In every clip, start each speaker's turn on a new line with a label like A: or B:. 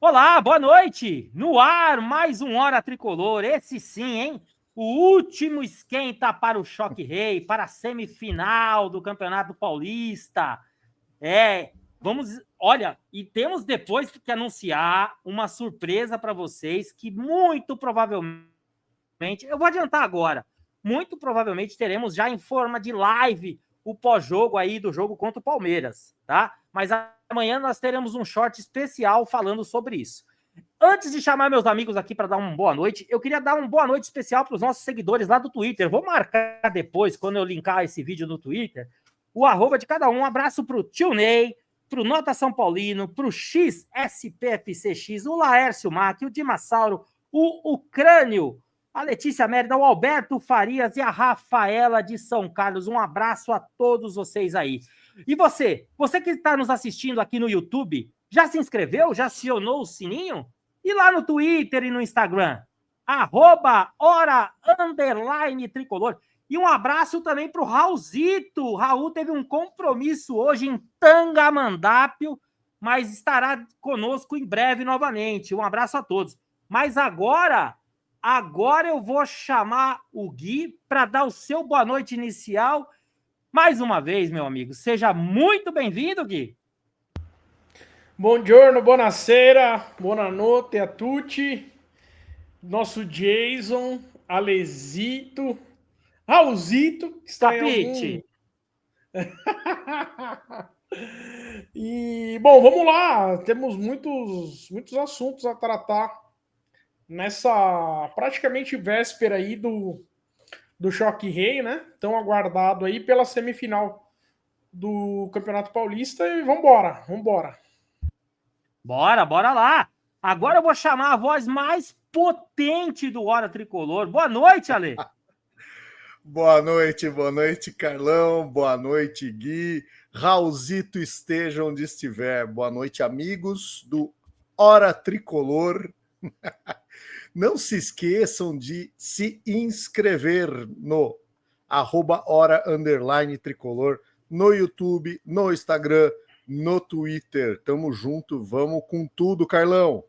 A: Olá, boa noite! No ar, mais um Hora Tricolor. Esse sim, hein? O último esquenta para o Choque Rei, para a semifinal do Campeonato Paulista. Olha, e temos depois que anunciar uma surpresa para vocês que muito provavelmente, eu vou adiantar agora, muito provavelmente teremos já em forma de live o pós-jogo aí do jogo contra o Palmeiras, tá? Mas amanhã nós teremos um short especial falando sobre isso. Antes de chamar meus amigos aqui para dar uma boa noite, eu queria dar uma boa noite especial para os nossos seguidores lá do Twitter. Vou marcar depois, quando eu linkar esse vídeo no Twitter, o arroba de cada um. Um abraço para o Tio Ney, para o Nota São Paulino, para o XSPFCX, o Laércio Mac, o Dimassauro, o Crânio, a Letícia Mérida, o Alberto Farias e a Rafaela de São Carlos. Um abraço a todos vocês aí. E você que está nos assistindo aqui no YouTube, já se inscreveu? Já acionou o sininho? E lá no Twitter e no Instagram? @hora_tricolor. E um abraço também para o Raulzito. O Raul teve um compromisso hoje em Tangamandápio, mas estará conosco em breve novamente. Um abraço a todos. Mas agora eu vou chamar o Gui para dar o seu boa noite inicial. Mais uma vez, meu amigo, seja muito bem-vindo, Gui.
B: Buongiorno, buonasera, buonanotte a tutti. Nosso Jason, Alesito, Raulzito, que está
A: Tapete.
B: E, bom, vamos lá. Temos muitos assuntos a tratar nessa praticamente véspera aí do Choque Rei, né? Tão aguardado aí pela semifinal do Campeonato Paulista. E vambora.
A: Bora lá. Agora eu vou chamar a voz mais potente do Hora Tricolor. Boa noite, Ale.
C: Boa noite, Carlão. Boa noite, Gui. Raulzito esteja onde estiver. Boa noite, amigos do Hora Tricolor. Não se esqueçam de se inscrever no @hora_tricolor no YouTube, no Instagram, no Twitter. Tamo junto, vamos com tudo, Carlão.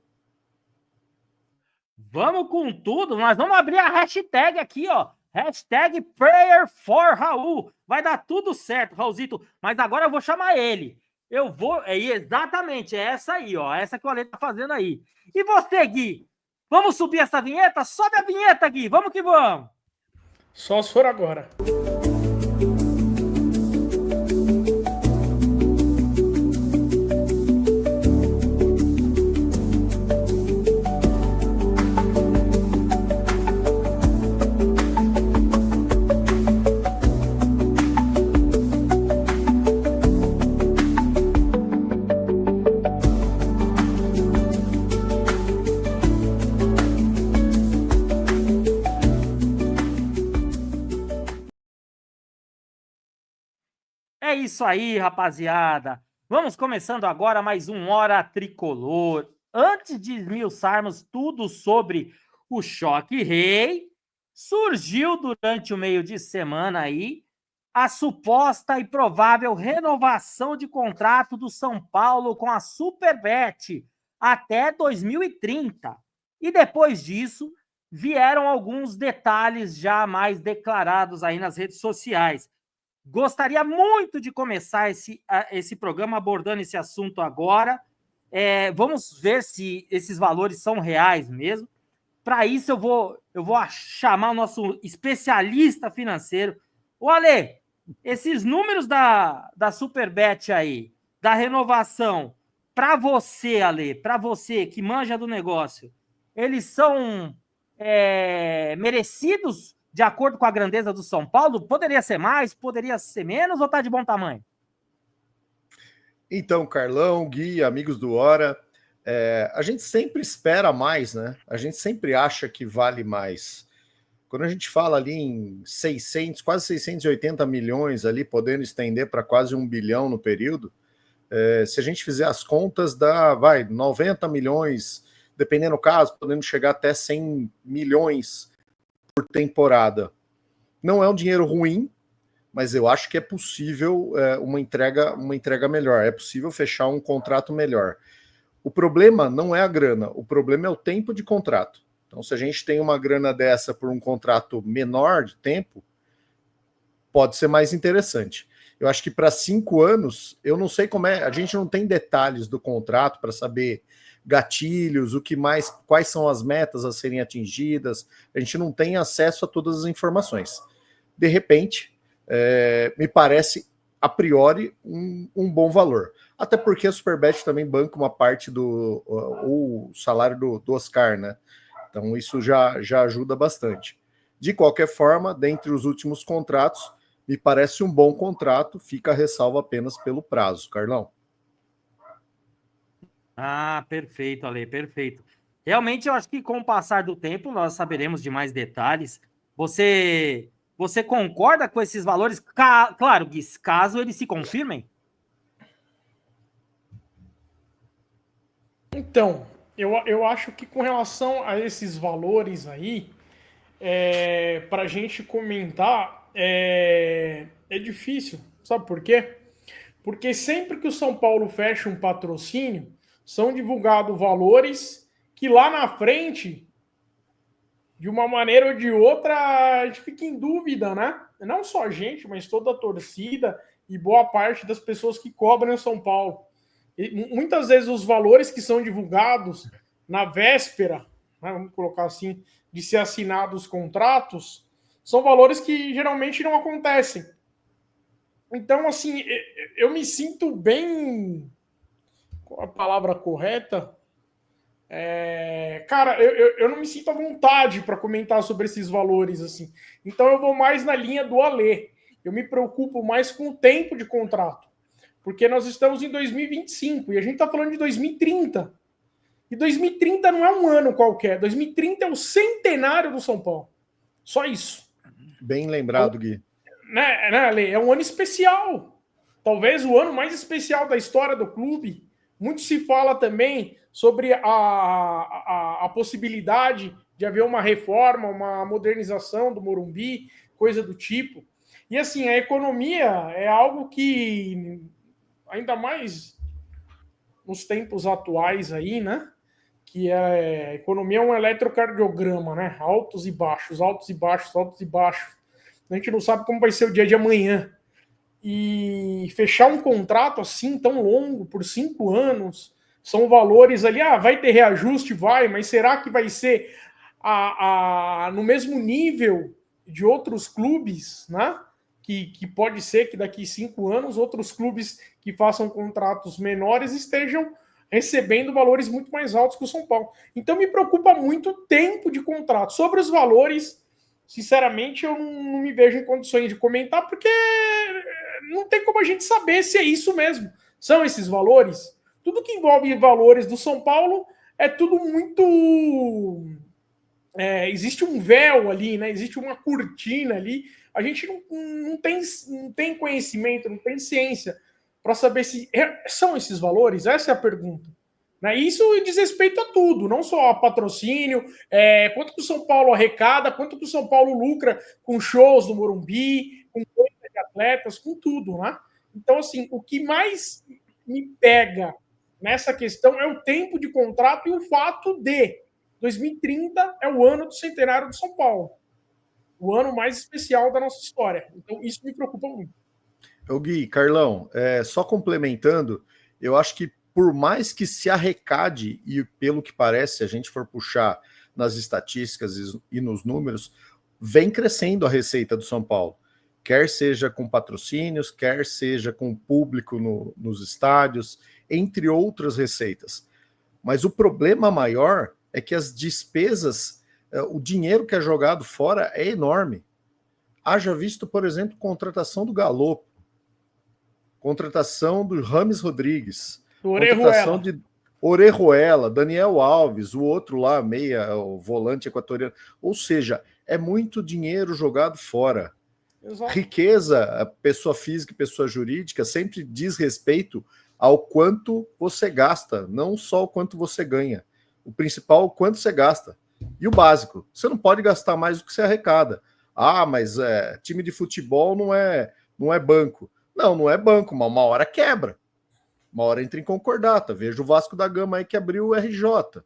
A: Vamos com tudo. Nós vamos abrir a hashtag aqui, ó. Hashtag Prayer for Raul. Vai dar tudo certo, Raulzito. Mas agora eu vou chamar ele. Exatamente, é essa aí, ó. Essa que o Ale tá fazendo aí. E você, Gui? Vamos subir essa vinheta? Sobe a vinheta, Gui. Vamos que vamos.
B: Só se for agora.
A: É isso aí, rapaziada. Vamos começando agora mais um Hora Tricolor. Antes de esmiuçarmos tudo sobre o Choque Rei, surgiu durante o meio de semana aí a suposta e provável renovação de contrato do São Paulo com a Superbet até 2030. E depois disso, vieram alguns detalhes já mais declarados aí nas redes sociais. Gostaria muito de começar esse programa abordando esse assunto agora. Vamos ver se esses valores são reais mesmo. Para isso, eu vou chamar o nosso especialista financeiro. Ô, Ale, esses números da Superbet aí, da renovação, para você, Ale, para você que manja do negócio, eles são merecidos de acordo com a grandeza do São Paulo? Poderia ser mais, poderia ser menos ou tá de bom tamanho?
C: Então, Carlão, Gui, amigos do Hora, a gente sempre espera mais, né? A gente sempre acha que vale mais. Quando a gente fala ali em 600, quase 680 milhões ali, podendo estender para quase 1 bilhão no período, se a gente fizer as contas, dá, 90 milhões, dependendo do caso, podendo chegar até 100 milhões por temporada. Não é um dinheiro ruim, mas eu acho que é possível uma entrega melhor, é possível fechar um contrato melhor. O problema não é a grana, o problema é o tempo de contrato. Então, se a gente tem uma grana dessa por um contrato menor de tempo, pode ser mais interessante. Eu acho que para 5 anos, eu não sei como é, a gente não tem detalhes do contrato para saber gatilhos, o que mais, quais são as metas a serem atingidas, a gente não tem acesso a todas as informações. De repente, me parece, a priori, um bom valor. Até porque a Superbet também banca uma parte do o salário do Oscar, né? Então isso já ajuda bastante. De qualquer forma, dentre os últimos contratos, me parece um bom contrato, fica a ressalva apenas pelo prazo, Carlão.
A: Ah, perfeito, Ale, perfeito. Realmente, eu acho que com o passar do tempo, nós saberemos de mais detalhes. Você concorda com esses valores? Claro, Gui, caso eles se confirmem?
B: Então, eu acho que com relação a esses valores aí, para a gente comentar, é difícil. Sabe por quê? Porque sempre que o São Paulo fecha um patrocínio, são divulgados valores que lá na frente, de uma maneira ou de outra, a gente fica em dúvida, né? Não só a gente, mas toda a torcida e boa parte das pessoas que cobram o São Paulo. E muitas vezes os valores que são divulgados na véspera, né, vamos colocar assim, de ser assinados os contratos, são valores que geralmente não acontecem. Então, assim, eu me sinto bem. Qual a palavra correta? Cara, eu não me sinto à vontade para comentar sobre esses valores, assim. Então, eu vou mais na linha do Alê. Eu me preocupo mais com o tempo de contrato. Porque nós estamos em 2025 e a gente está falando de 2030. E 2030 não é um ano qualquer. 2030 é o centenário do São Paulo. Só isso.
C: Bem lembrado, Gui.
B: Né, Ale? É um ano especial. Talvez o ano mais especial da história do clube. Muito se fala também sobre a possibilidade de haver uma reforma, uma modernização do Morumbi, coisa do tipo. E assim, a economia é algo que, ainda mais nos tempos atuais aí, né? Que a economia é um eletrocardiograma, né? Altos e baixos, altos e baixos, altos e baixos. A gente não sabe como vai ser o dia de amanhã. E fechar um contrato assim tão longo, por 5 anos, são valores ali, vai ter reajuste, vai, mas será que vai ser no mesmo nível de outros clubes, né? Que pode ser que daqui 5 anos outros clubes que façam contratos menores estejam recebendo valores muito mais altos que o São Paulo. Então me preocupa muito o tempo de contrato. Sobre os valores, sinceramente, eu não me vejo em condições de comentar, porque não tem como a gente saber se é isso mesmo. São esses valores? Tudo que envolve valores do São Paulo é tudo muito... existe um véu ali, né? Existe uma cortina ali. A gente não tem conhecimento, não tem ciência para saber se são esses valores. Essa é a pergunta. Né? Isso diz respeito a tudo, não só a patrocínio, quanto que o São Paulo arrecada, quanto que o São Paulo lucra com shows no Morumbi, com coisa de atletas, com tudo, né? Então, assim, o que mais me pega nessa questão é o tempo de contrato e o fato de 2030 é o ano do centenário do São Paulo. O ano mais especial da nossa história. Então, isso me preocupa muito.
C: O Gui, Carlão, só complementando, eu acho que por mais que se arrecade, e pelo que parece, se a gente for puxar nas estatísticas e nos números, vem crescendo a receita do São Paulo. Quer seja com patrocínios, quer seja com público nos estádios, entre outras receitas. Mas o problema maior é que as despesas, o dinheiro que é jogado fora é enorme. Haja visto, por exemplo, contratação do Galo, contratação do Rames Rodrigues, contratação de Orejuela, Daniel Alves, o outro lá, o volante equatoriano. Ou seja, é muito dinheiro jogado fora. Exato. Riqueza, pessoa física e pessoa jurídica, sempre diz respeito ao quanto você gasta, não só o quanto você ganha. O principal, o quanto você gasta. E o básico, você não pode gastar mais do que você arrecada. Mas time de futebol não é banco. Não é banco, mas uma hora quebra. Uma hora entra em concordata. Veja o Vasco da Gama aí que abriu o RJ.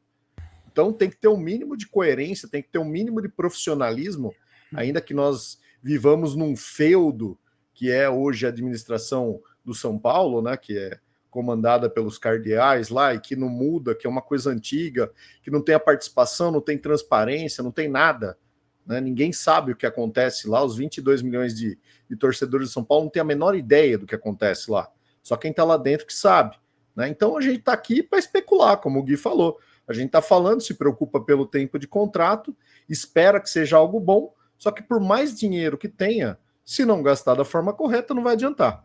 C: Então tem que ter um mínimo de coerência, tem que ter um mínimo de profissionalismo, ainda que nós vivamos num feudo que é hoje a administração do São Paulo, né, que é comandada pelos cardeais lá e que não muda, que é uma coisa antiga, que não tem a participação, não tem transparência, não tem nada. Né? Ninguém sabe o que acontece lá, os 22 milhões de torcedores de São Paulo não tem a menor ideia do que acontece lá. Só quem está lá dentro que sabe. Né? Então a gente está aqui para especular, como o Gui falou. A gente está falando, se preocupa pelo tempo de contrato, espera que seja algo bom, só que por mais dinheiro que tenha, se não gastar da forma correta, não vai adiantar.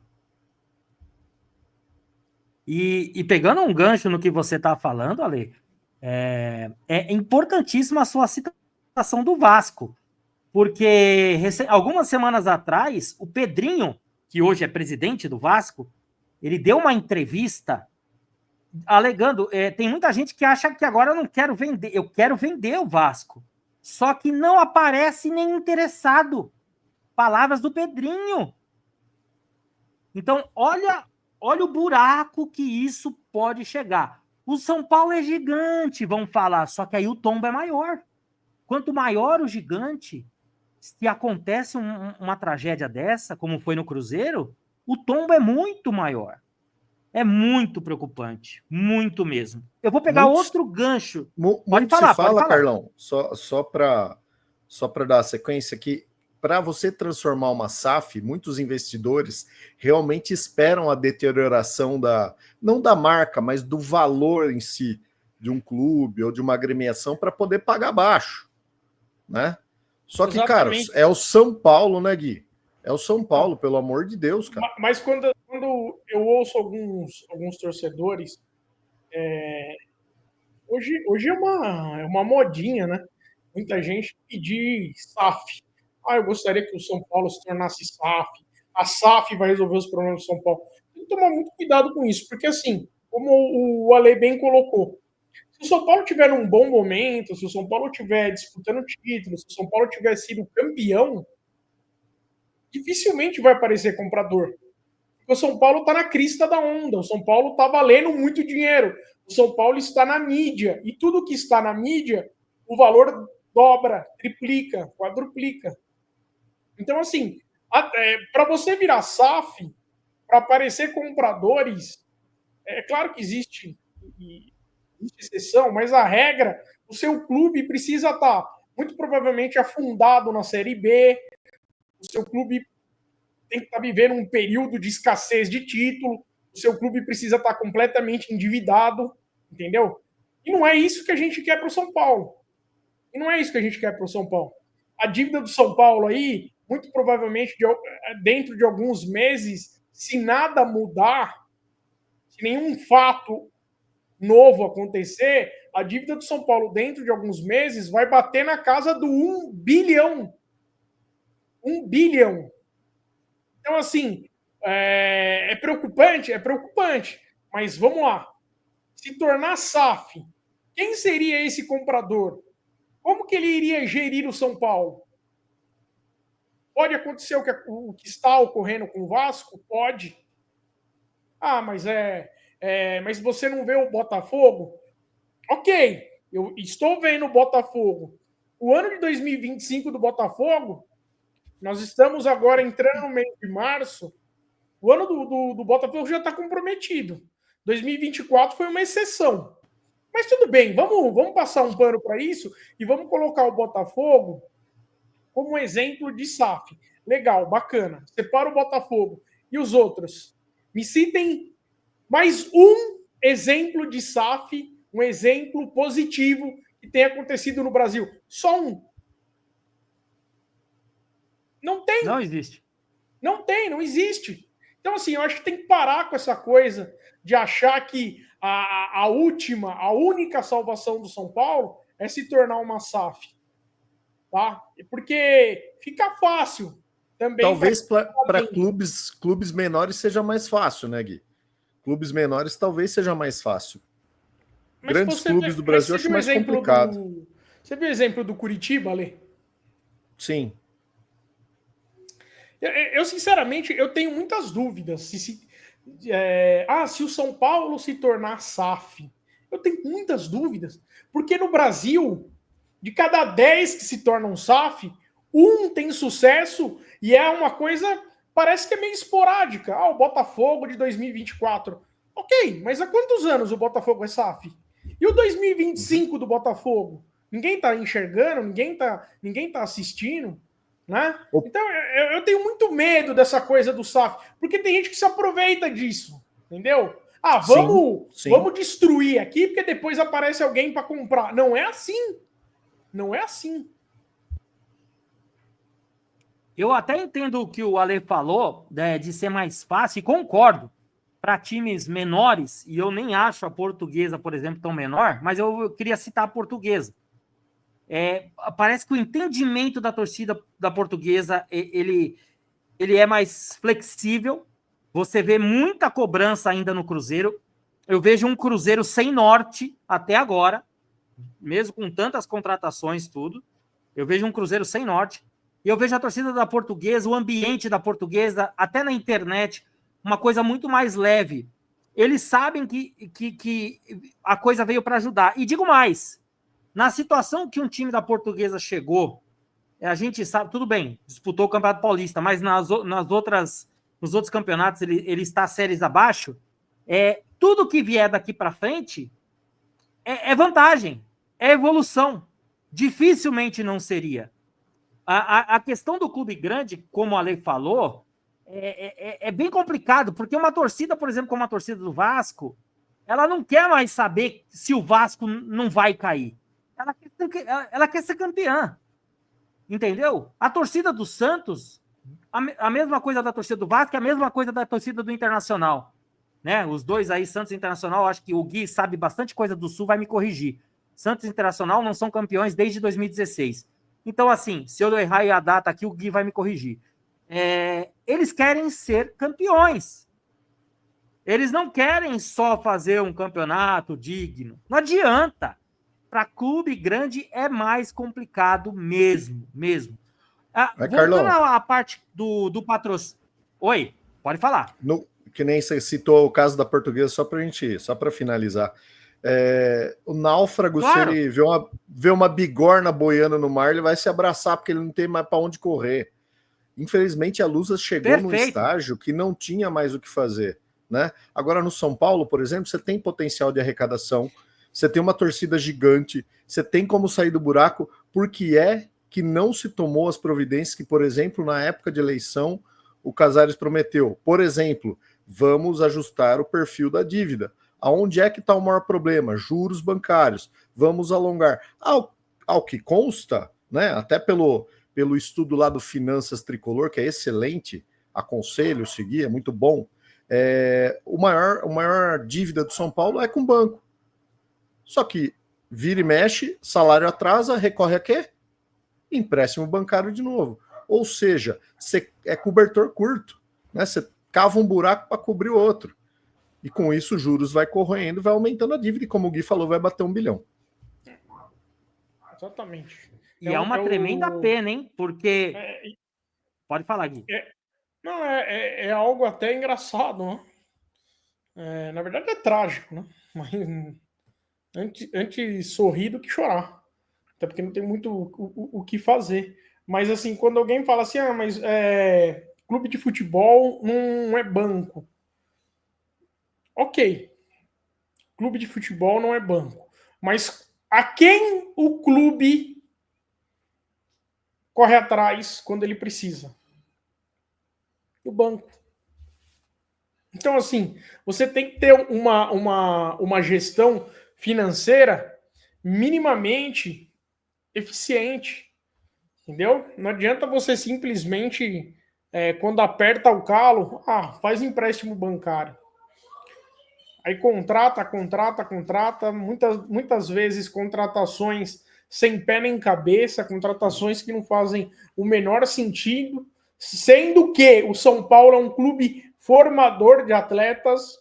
A: E pegando um gancho no que você está falando, Ale, é importantíssima a sua citação do Vasco, porque algumas semanas atrás, o Pedrinho, que hoje é presidente do Vasco, ele deu uma entrevista alegando, tem muita gente que acha que agora eu quero vender o Vasco, só que não aparece nem interessado. Palavras do Pedrinho. Então, olha o buraco que isso pode chegar. O São Paulo é gigante, vamos falar, só que aí o tombo é maior. Quanto maior o gigante, se acontece uma tragédia dessa, como foi no Cruzeiro, o tombo é muito maior. É muito preocupante, muito mesmo. Eu vou pegar outro gancho.
C: Muito se fala, Carlão, só para dar sequência aqui, para você transformar uma SAF, muitos investidores realmente esperam a deterioração não da marca, mas do valor em si de um clube ou de uma agremiação para poder pagar baixo, né? Só que,
B: Exatamente.
C: cara, é o São Paulo, né, Gui? É o São Paulo, pelo amor de Deus, cara.
B: Mas quando eu ouço alguns torcedores, hoje é uma modinha, né? Muita gente pedir SAF. Eu gostaria que o São Paulo se tornasse SAF. A SAF vai resolver os problemas do São Paulo. Tem que tomar muito cuidado com isso, porque assim, como o Ale bem colocou, se o São Paulo tiver um bom momento, se o São Paulo estiver disputando títulos, se o São Paulo tiver sido campeão, dificilmente vai aparecer comprador. Porque o São Paulo está na crista da onda, o São Paulo está valendo muito dinheiro, o São Paulo está na mídia, e tudo que está na mídia, o valor dobra, triplica, quadruplica. Então, assim, para você virar SAF, para aparecer compradores, é claro que existe exceção, mas a regra, o seu clube precisa estar muito provavelmente afundado na Série B, o seu clube tem que estar vivendo um período de escassez de título, o seu clube precisa estar completamente endividado, entendeu? E não é isso que a gente quer para o São Paulo. E não é isso que a gente quer para o São Paulo. A dívida do São Paulo aí, muito provavelmente, dentro de alguns meses, se nada mudar, se nenhum fato novo acontecer, a dívida do São Paulo, dentro de alguns meses, vai bater na casa do 1 bilhão. 1 bilhão. Então, assim, é preocupante? É preocupante. Mas vamos lá. Se tornar SAF, quem seria esse comprador? Como que ele iria gerir o São Paulo? Pode acontecer o que está ocorrendo com o Vasco? Pode. Mas você não vê o Botafogo? Ok, eu estou vendo o Botafogo. O ano de 2025 do Botafogo, nós estamos agora entrando no mês de março, o ano do Botafogo já está comprometido. 2024 foi uma exceção. Mas tudo bem, vamos passar um pano para isso e vamos colocar o Botafogo como exemplo de SAF. Legal, bacana. Separa o Botafogo. E os outros? Me citem mais um exemplo de SAF, um exemplo positivo que tenha acontecido no Brasil. Só um. Não tem.
A: Não existe.
B: Não tem, não existe. Então, assim, eu acho que tem que parar com essa coisa de achar que a única salvação do São Paulo é se tornar uma SAF. Tá? Porque fica fácil também.
C: Talvez para clubes menores seja mais fácil, né, Gui? Clubes menores talvez seja mais fácil. Mas grandes clubes do Brasil acho mais complicado.
B: Você viu o exemplo do Curitiba, Ale?
C: Sim.
B: Eu, sinceramente, eu tenho muitas dúvidas Se o São Paulo se tornar SAF. Eu tenho muitas dúvidas, porque no Brasil, de cada 10 que se tornam SAF, um tem sucesso e é uma coisa, parece que é meio esporádica. O Botafogo de 2024. Ok, mas há quantos anos o Botafogo é SAF? E o 2025 do Botafogo? Ninguém tá enxergando, ninguém tá assistindo, né? Então eu tenho muito medo dessa coisa do SAF, porque tem gente que se aproveita disso, entendeu? Vamos destruir aqui, porque depois aparece alguém para comprar. Não é assim. Não é assim.
A: Eu até entendo o que o Ale falou, de ser mais fácil, e concordo, para times menores, e eu nem acho a Portuguesa, por exemplo, tão menor, mas eu queria citar a Portuguesa. Parece que o entendimento da torcida da Portuguesa, ele é mais flexível. Você vê muita cobrança ainda no Cruzeiro. Eu vejo um Cruzeiro sem norte até agora, mesmo com tantas contratações, tudo. Eu vejo um Cruzeiro sem norte. E eu vejo a torcida da Portuguesa, o ambiente da Portuguesa, até na internet, uma coisa muito mais leve. Eles sabem que a coisa veio para ajudar. E digo mais, na situação que um time da Portuguesa chegou, a gente sabe, tudo bem, disputou o Campeonato Paulista, mas nos outros campeonatos ele está séries abaixo. Tudo que vier daqui para frente é vantagem, é evolução. Dificilmente não seria. A questão do clube grande, como a lei falou, é bem complicado, porque uma torcida, por exemplo, como a torcida do Vasco, ela não quer mais saber se o Vasco não vai cair. Ela quer ser campeã. Entendeu? A torcida do Santos, a mesma coisa da torcida do Vasco, é a mesma coisa da torcida do Internacional. Né? Os dois aí, Santos e Internacional, acho que o Gui sabe bastante coisa do Sul, vai me corrigir. Santos e Internacional não são campeões desde 2016. Então, assim, se eu errar a data aqui, o Gui vai me corrigir. Eles querem ser campeões. Eles não querem só fazer um campeonato digno. Não adianta. Para clube grande é mais complicado mesmo. Voltando à parte do patrocínio. Oi, pode falar.
C: Que nem você citou o caso da Portuguesa, só para finalizar. O náufrago, claro, se ele vê uma bigorna boiando no mar, ele vai se abraçar, porque ele não tem mais para onde correr. Infelizmente, a Lusa chegou num estágio que não tinha mais o que fazer. Né? Agora, no São Paulo, por exemplo, você tem potencial de arrecadação, você tem uma torcida gigante, você tem como sair do buraco, porque que não se tomou as providências que, por exemplo, na época de eleição, o Casares prometeu. Por exemplo, vamos ajustar o perfil da dívida. Aonde é que está o maior problema? Juros bancários. Vamos alongar. Ao que consta, né, até pelo estudo lá do Finanças Tricolor, que é excelente, aconselho seguir, é muito bom, o maior dívida do São Paulo é com o banco. Só que vira e mexe, salário atrasa, recorre a quê? Empréstimo bancário de novo. Ou seja, é cobertor curto, né? Você cava um buraco para cobrir o outro. E com isso, os juros vai corroendo, vai aumentando a dívida, e como o Gui falou, vai bater 1 bilhão.
B: Exatamente.
A: E é uma tremenda pena, hein? Porque... Pode falar, Gui.
B: É algo até engraçado, né? Na verdade é trágico, né? Mas antes sorrir do que chorar. Até porque não tem muito o que fazer. Mas assim, quando alguém fala assim, mas clube de futebol não é banco. Ok. Clube de futebol não é banco. Mas a quem o clube corre atrás quando ele precisa? O banco. Então, assim, você tem que ter uma gestão financeira minimamente eficiente. Entendeu? Não adianta você simplesmente, quando aperta o calo, faz empréstimo bancário. Aí contrata, muitas vezes contratações sem pé nem cabeça, contratações que não fazem o menor sentido, sendo que o São Paulo é um clube formador de atletas.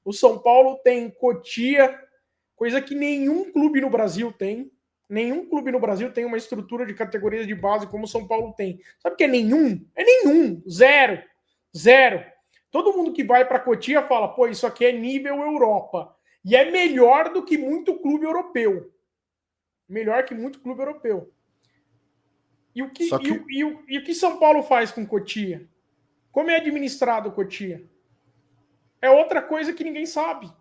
B: O São Paulo tem Cotia, coisa que nenhum clube no Brasil tem. Nenhum clube no Brasil tem uma estrutura de categorias de base como o São Paulo tem. Sabe o que é nenhum? É nenhum. Zero. Todo mundo que vai para Cotia fala, pô, isso aqui é nível Europa. E é melhor do que muito clube europeu. Melhor que muito clube europeu. E o que São Paulo faz com Cotia? Como é administrado Cotia? É outra coisa que ninguém sabe.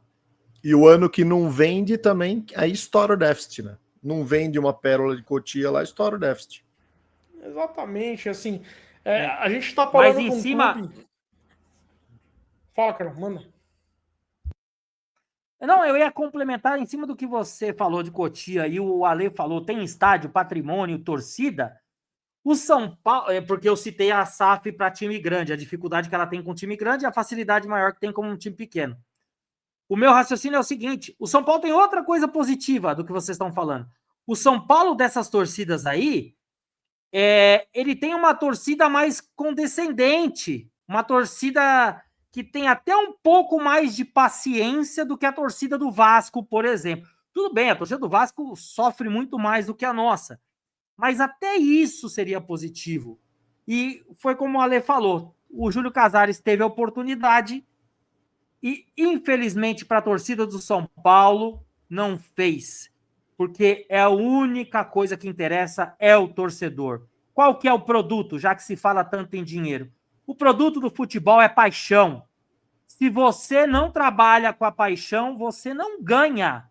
C: E o ano que não vende também, aí estoura o déficit, né? Não vende uma pérola de Cotia lá, estoura o déficit.
B: Exatamente, assim. A gente está falando de um clube... Fala, Carol, manda.
A: Não, eu ia complementar em cima do que você falou de Cotia e o Ale falou, tem estádio, patrimônio, torcida. O São Paulo, porque eu citei a SAF para time grande, a dificuldade que ela tem com time grande e a facilidade maior que tem com um time pequeno. O meu raciocínio é o seguinte, o São Paulo tem outra coisa positiva do que vocês estão falando. O São Paulo dessas torcidas aí, ele tem uma torcida mais condescendente, uma torcida que tem até um pouco mais de paciência do que a torcida do Vasco, por exemplo. Tudo bem, a torcida do Vasco sofre muito mais do que a nossa, mas até isso seria positivo. E foi como o Ale falou, o Júlio Casares teve a oportunidade e, infelizmente, para a torcida do São Paulo, não fez. Porque é a única coisa que interessa é o torcedor. Qual que é o produto, já que se fala tanto em dinheiro? O produto do futebol é paixão. Se você não trabalha com a paixão, você não ganha.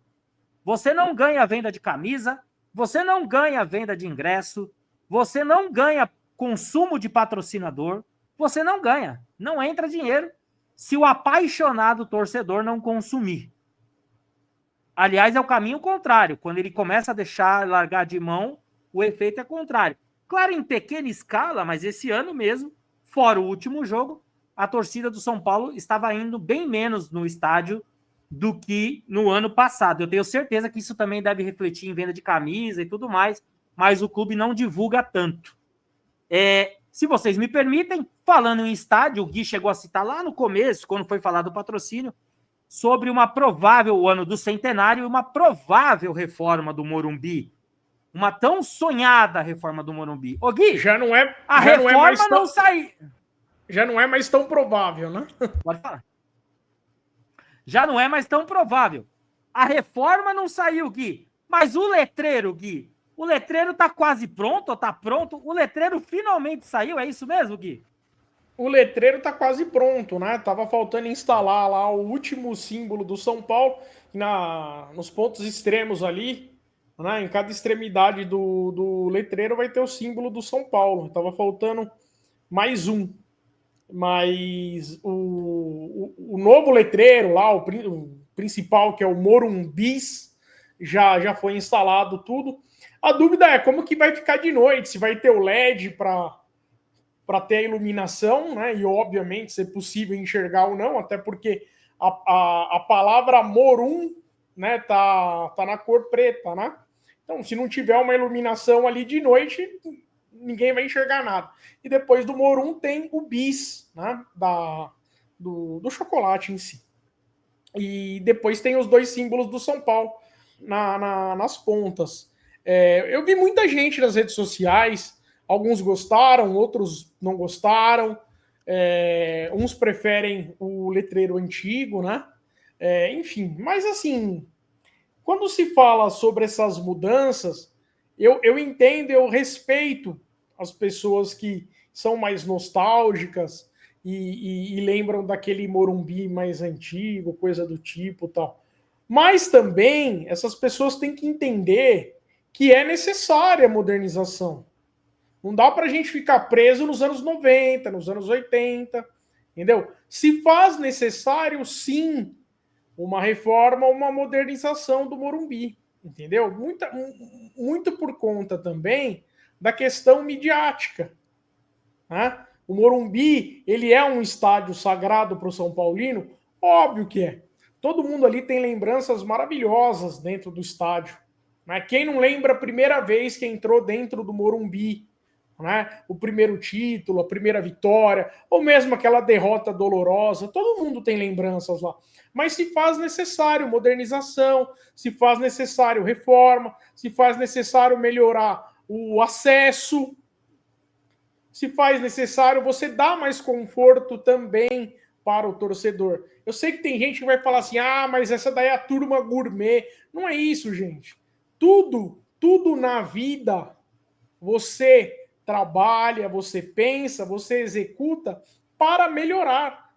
A: Você não ganha venda de camisa, você não ganha venda de ingresso, você não ganha consumo de patrocinador, você não ganha. Não entra dinheiro se o apaixonado torcedor não consumir. Aliás, é o caminho contrário. Quando ele começa a deixar, largar de mão, o efeito é contrário. Claro, em pequena escala, mas esse ano mesmo, fora o último jogo, a torcida do São Paulo estava indo bem menos no estádio do que no ano passado. Eu tenho certeza que isso também deve refletir em venda de camisa e tudo mais, mas o clube não divulga tanto. Se vocês me permitem, falando em estádio, o Gui chegou a citar lá no começo, quando foi falar do patrocínio, sobre uma provável, o ano do centenário, uma provável reforma do Morumbi. Uma tão sonhada reforma do Morumbi. Ô, Gui, a reforma não saiu.
B: Já não é mais tão provável, né?
A: Pode falar. Já não é mais tão provável. A reforma não saiu, Gui. Mas o letreiro, Gui, o letreiro tá quase pronto, ou tá pronto? O letreiro finalmente saiu, é isso mesmo, Gui?
B: O letreiro tá quase pronto, né? Tava faltando instalar lá o último símbolo do São Paulo, nos pontos extremos ali, né? Em cada extremidade do letreiro vai ter o símbolo do São Paulo. Tava faltando mais um. Mas o novo letreiro lá, o principal, que é o Morumbis, já foi instalado tudo. A dúvida é como que vai ficar de noite, se vai ter o LED para ter a iluminação, né? E obviamente se é possível enxergar ou não, até porque a palavra Morum, né, tá na cor preta, né? Então, se não tiver uma iluminação ali de noite, ninguém vai enxergar nada. E depois do Morum tem o bis, né, do chocolate em si. E depois tem os dois símbolos do São Paulo nas pontas. Eu vi muita gente nas redes sociais, alguns gostaram, outros não gostaram, uns preferem o letreiro antigo, né? Enfim, mas assim, quando se fala sobre essas mudanças, eu entendo, eu respeito as pessoas que são mais nostálgicas e lembram daquele Morumbi mais antigo, coisa do tipo tal. Mas também essas pessoas têm que entender que é necessária a modernização. Não dá para a gente ficar preso nos anos 90, nos anos 80, entendeu? Se faz necessário, sim, uma reforma, uma modernização do Morumbi, entendeu? Muito por conta também da questão midiática, né? O Morumbi, ele é um estádio sagrado para o São Paulino? Óbvio que é. Todo mundo ali tem lembranças maravilhosas dentro do estádio. Né? Quem não lembra a primeira vez que entrou dentro do Morumbi? Né? O primeiro título, a primeira vitória, ou mesmo aquela derrota dolorosa, todo mundo tem lembranças lá. Mas se faz necessário modernização, se faz necessário reforma, se faz necessário melhorar o acesso, se faz necessário você dar mais conforto também para o torcedor. Eu sei que tem gente que vai falar assim, mas essa daí é a turma gourmet. Não é isso, gente. Tudo na vida, você trabalha, você pensa, você executa para melhorar.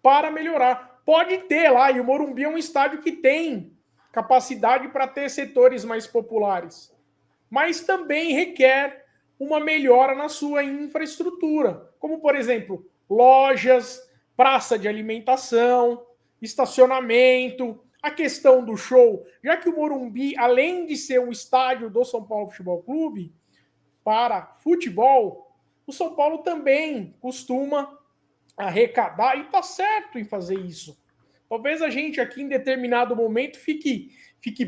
B: Para melhorar. Pode ter lá, e o Morumbi é um estádio que tem capacidade para ter setores mais populares, mas também requer uma melhora na sua infraestrutura, como, por exemplo, lojas, praça de alimentação, estacionamento, a questão do show, já que o Morumbi, além de ser um estádio do São Paulo Futebol Clube, para futebol, o São Paulo também costuma arrecadar, e está certo em fazer isso. Talvez a gente aqui em determinado momento fique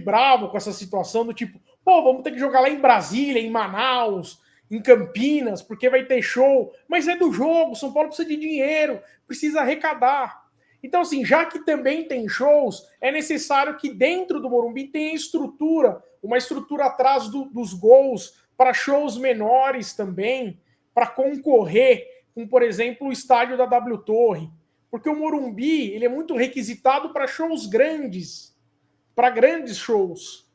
B: bravo com essa situação do tipo, vamos ter que jogar lá em Brasília, em Manaus, em Campinas, porque vai ter show. Mas é do jogo, São Paulo precisa de dinheiro, precisa arrecadar. Então, assim, já que também tem shows, é necessário que dentro do Morumbi tenha estrutura, uma estrutura atrás dos gols, para shows menores também, para concorrer com, por exemplo, o estádio da W Torre. Porque o Morumbi ele é muito requisitado para shows grandes, para grandes shows.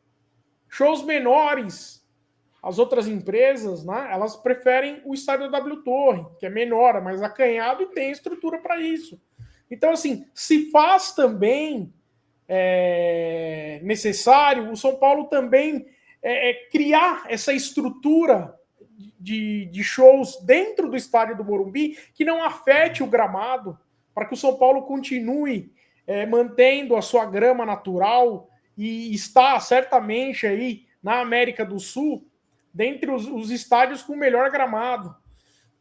B: Shows menores, as outras empresas, né, elas preferem o estádio da W Torre, que é menor, é mais acanhado e tem estrutura para isso. Então, assim, se faz também necessário o São Paulo também criar essa estrutura de shows dentro do estádio do Morumbi que não afete o gramado, para que o São Paulo continue mantendo a sua grama natural e está certamente aí na América do Sul dentre os estádios com o melhor gramado.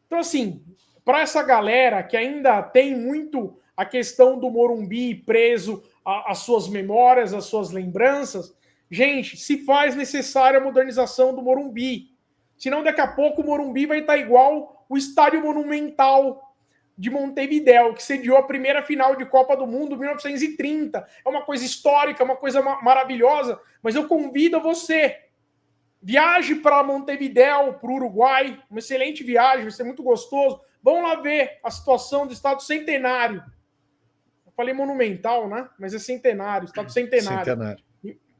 B: Então, assim, para essa galera que ainda tem muito a questão do Morumbi preso às suas memórias, às suas lembranças, gente, se faz necessária a modernização do Morumbi. Senão, daqui a pouco, o Morumbi vai estar igual o Estádio Monumental de Montevidéu, que sediou a primeira final de Copa do Mundo em 1930. É uma coisa histórica, uma coisa maravilhosa, mas eu convido você, viaje para Montevidéu, para o Uruguai, uma excelente viagem, vai ser muito gostoso. Vamos lá ver a situação do Estádio Centenário. Eu falei Monumental, né? Mas é Centenário, Estádio Centenário.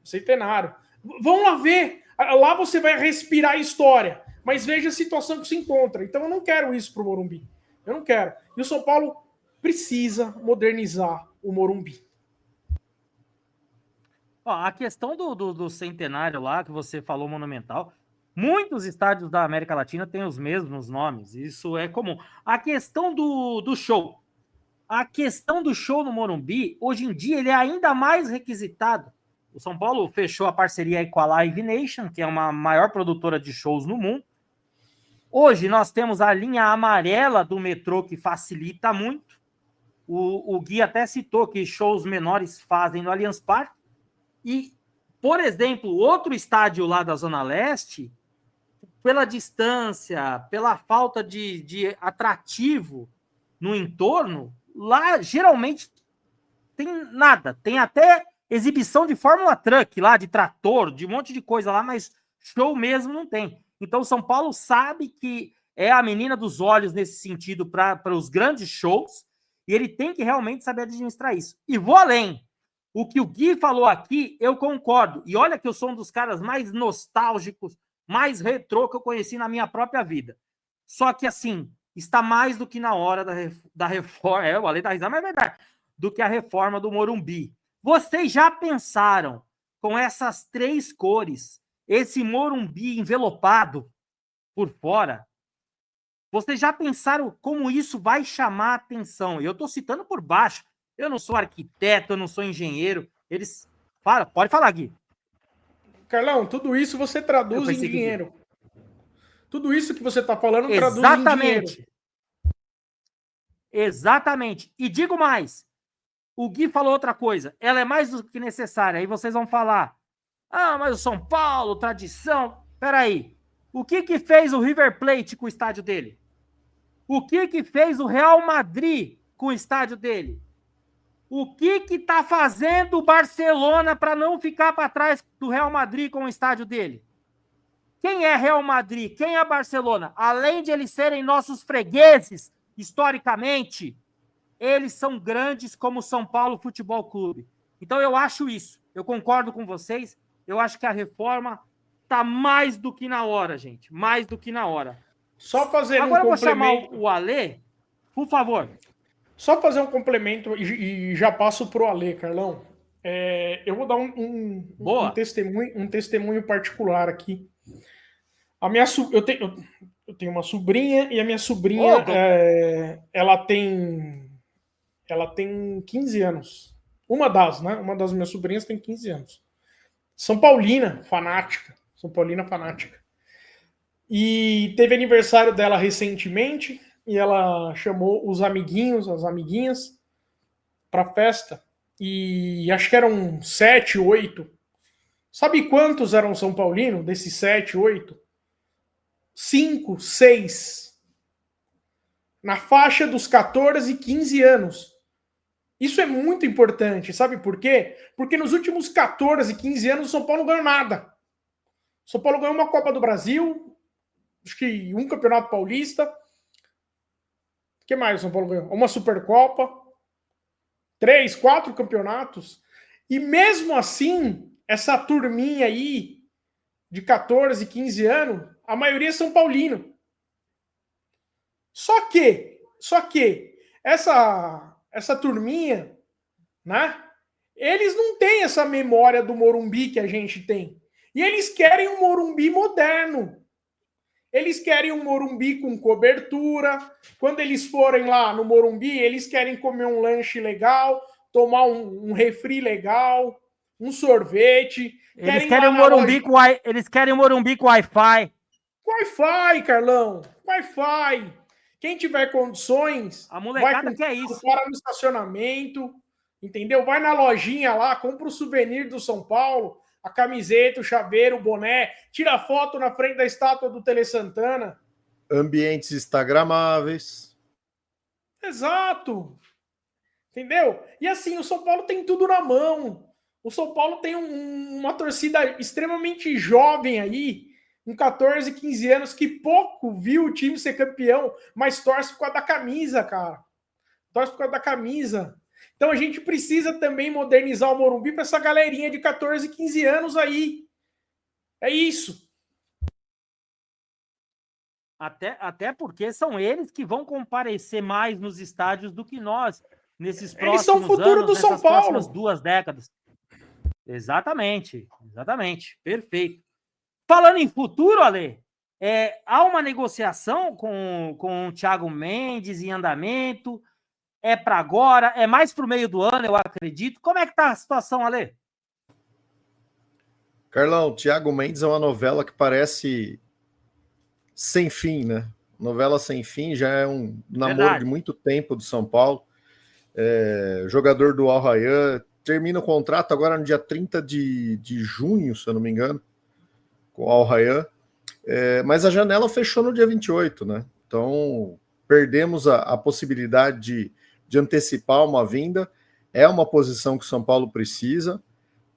B: Centenário. Vão lá ver. Lá você vai respirar a história, mas veja a situação que se encontra. Então eu não quero isso para o Morumbi. Eu não quero. E o São Paulo precisa modernizar o Morumbi.
A: A questão do centenário lá, que você falou, Monumental, muitos estádios da América Latina têm os mesmos nomes, isso é comum. A questão do show. A questão do show no Morumbi, hoje em dia, ele é ainda mais requisitado. O São Paulo fechou a parceria aí com a Live Nation, que é uma maior produtora de shows no mundo. Hoje nós temos a linha amarela do metrô, que facilita muito. O Gui até citou que shows menores fazem no Allianz Parque. E, por exemplo, outro estádio lá da Zona Leste, pela distância, pela falta de atrativo no entorno, lá geralmente tem nada. Tem até exibição de Fórmula Truck lá, de trator, de um monte de coisa lá, mas show mesmo não tem. Então, o São Paulo sabe que é a menina dos olhos nesse sentido para os grandes shows, e ele tem que realmente saber administrar isso. E vou além. O que o Gui falou aqui, eu concordo. E olha que eu sou um dos caras mais nostálgicos, mais retrô que eu conheci na minha própria vida. Só que, assim, está mais do que na hora da reforma. Eu falei da risada, mas é verdade. Do que a reforma do Morumbi. Vocês já pensaram, com essas 3 cores, esse Morumbi envelopado por fora? Vocês já pensaram como isso vai chamar a atenção? Eu estou citando por baixo. Eu não sou arquiteto, eu não sou engenheiro. Eles... Pode falar, Gui.
B: Carlão, tudo isso você traduz em dinheiro. Tudo isso que você está falando traduz em dinheiro.
A: Exatamente. E digo mais. O Gui falou outra coisa. Ela é mais do que necessária. Aí vocês vão falar, mas o São Paulo, tradição. Peraí. O que fez o River Plate com o estádio dele? O que fez o Real Madrid com o estádio dele? O que está fazendo o Barcelona para não ficar para trás do Real Madrid com o estádio dele? Quem é Real Madrid? Quem é Barcelona? Além de eles serem nossos fregueses, historicamente, eles são grandes como o São Paulo Futebol Clube. Então eu acho isso. Eu concordo com vocês. Eu acho que a reforma tá mais do que na hora, gente. Mais do que na hora.
B: Só fazendo
A: Agora
B: um
A: eu vou chamar
B: complemento.
A: o Alê, por favor.
B: Só fazer um complemento e já passo pro Alê, Carlão. Eu vou dar
A: Boa.
B: um testemunho particular aqui. Eu tenho uma sobrinha e a minha sobrinha
A: Ô,
B: ela tem 15 anos. Uma das minhas sobrinhas tem 15 anos. São Paulina, fanática. São Paulina fanática. E teve aniversário dela recentemente e ela chamou os amiguinhos, as amiguinhas, para festa. E acho que eram 7, 8. Sabe quantos eram São Paulino desses 7, 8? 5, 6. Na faixa dos 14 e 15 anos. Isso é muito importante, sabe por quê? Porque nos últimos 14, 15 anos o São Paulo não ganhou nada. O São Paulo ganhou uma Copa do Brasil, acho que um Campeonato Paulista. O que mais o São Paulo ganhou? Uma Supercopa, 3, 4 campeonatos. E mesmo assim, essa turminha aí de 14, 15 anos, a maioria é São Paulino. Só que essa turminha, né? Eles não têm essa memória do Morumbi que a gente tem. E eles querem um Morumbi moderno. Eles querem um Morumbi com cobertura. Quando eles forem lá no Morumbi, eles querem comer um lanche legal, tomar um refri legal, um sorvete.
A: eles querem o Morumbi com Wi-Fi.
B: Wi-Fi, Carlão. Wi-Fi. Quem tiver condições,
A: A molecada quer isso.
B: Para no estacionamento, entendeu? Vai na lojinha lá, compra o souvenir do São Paulo, a camiseta, o chaveiro, o boné, tira foto na frente da estátua do Tele Santana.
C: Ambientes instagramáveis.
B: Exato. Entendeu? E assim, o São Paulo tem tudo na mão. O São Paulo tem uma torcida extremamente jovem aí, com 14, 15 anos, que pouco viu o time ser campeão, mas torce por causa da camisa, cara. Torce por causa da camisa. Então a gente precisa também modernizar o Morumbi para essa galerinha de 14, 15 anos aí. É isso.
A: Até porque são eles que vão comparecer mais nos estádios do que nós, nesses próximos
B: eles são o futuro
A: anos,
B: do São Paulo.
A: próximas 2 décadas. Exatamente. Perfeito. Falando em futuro, Ale, há uma negociação com o Thiago Mendes em andamento? É para agora? É mais para o meio do ano, eu acredito. Como é que está a situação, Ale?
C: Carlão, Thiago Mendes é uma novela que parece sem fim, né? Novela sem fim, já é um namoro de muito tempo do São Paulo. Jogador do Al Rayyan, termina o contrato agora no dia 30 de junho, se eu não me engano, com o Al Rayyan. Mas a janela fechou no dia 28, né? Então, perdemos a possibilidade de antecipar uma vinda. É uma posição que o São Paulo precisa.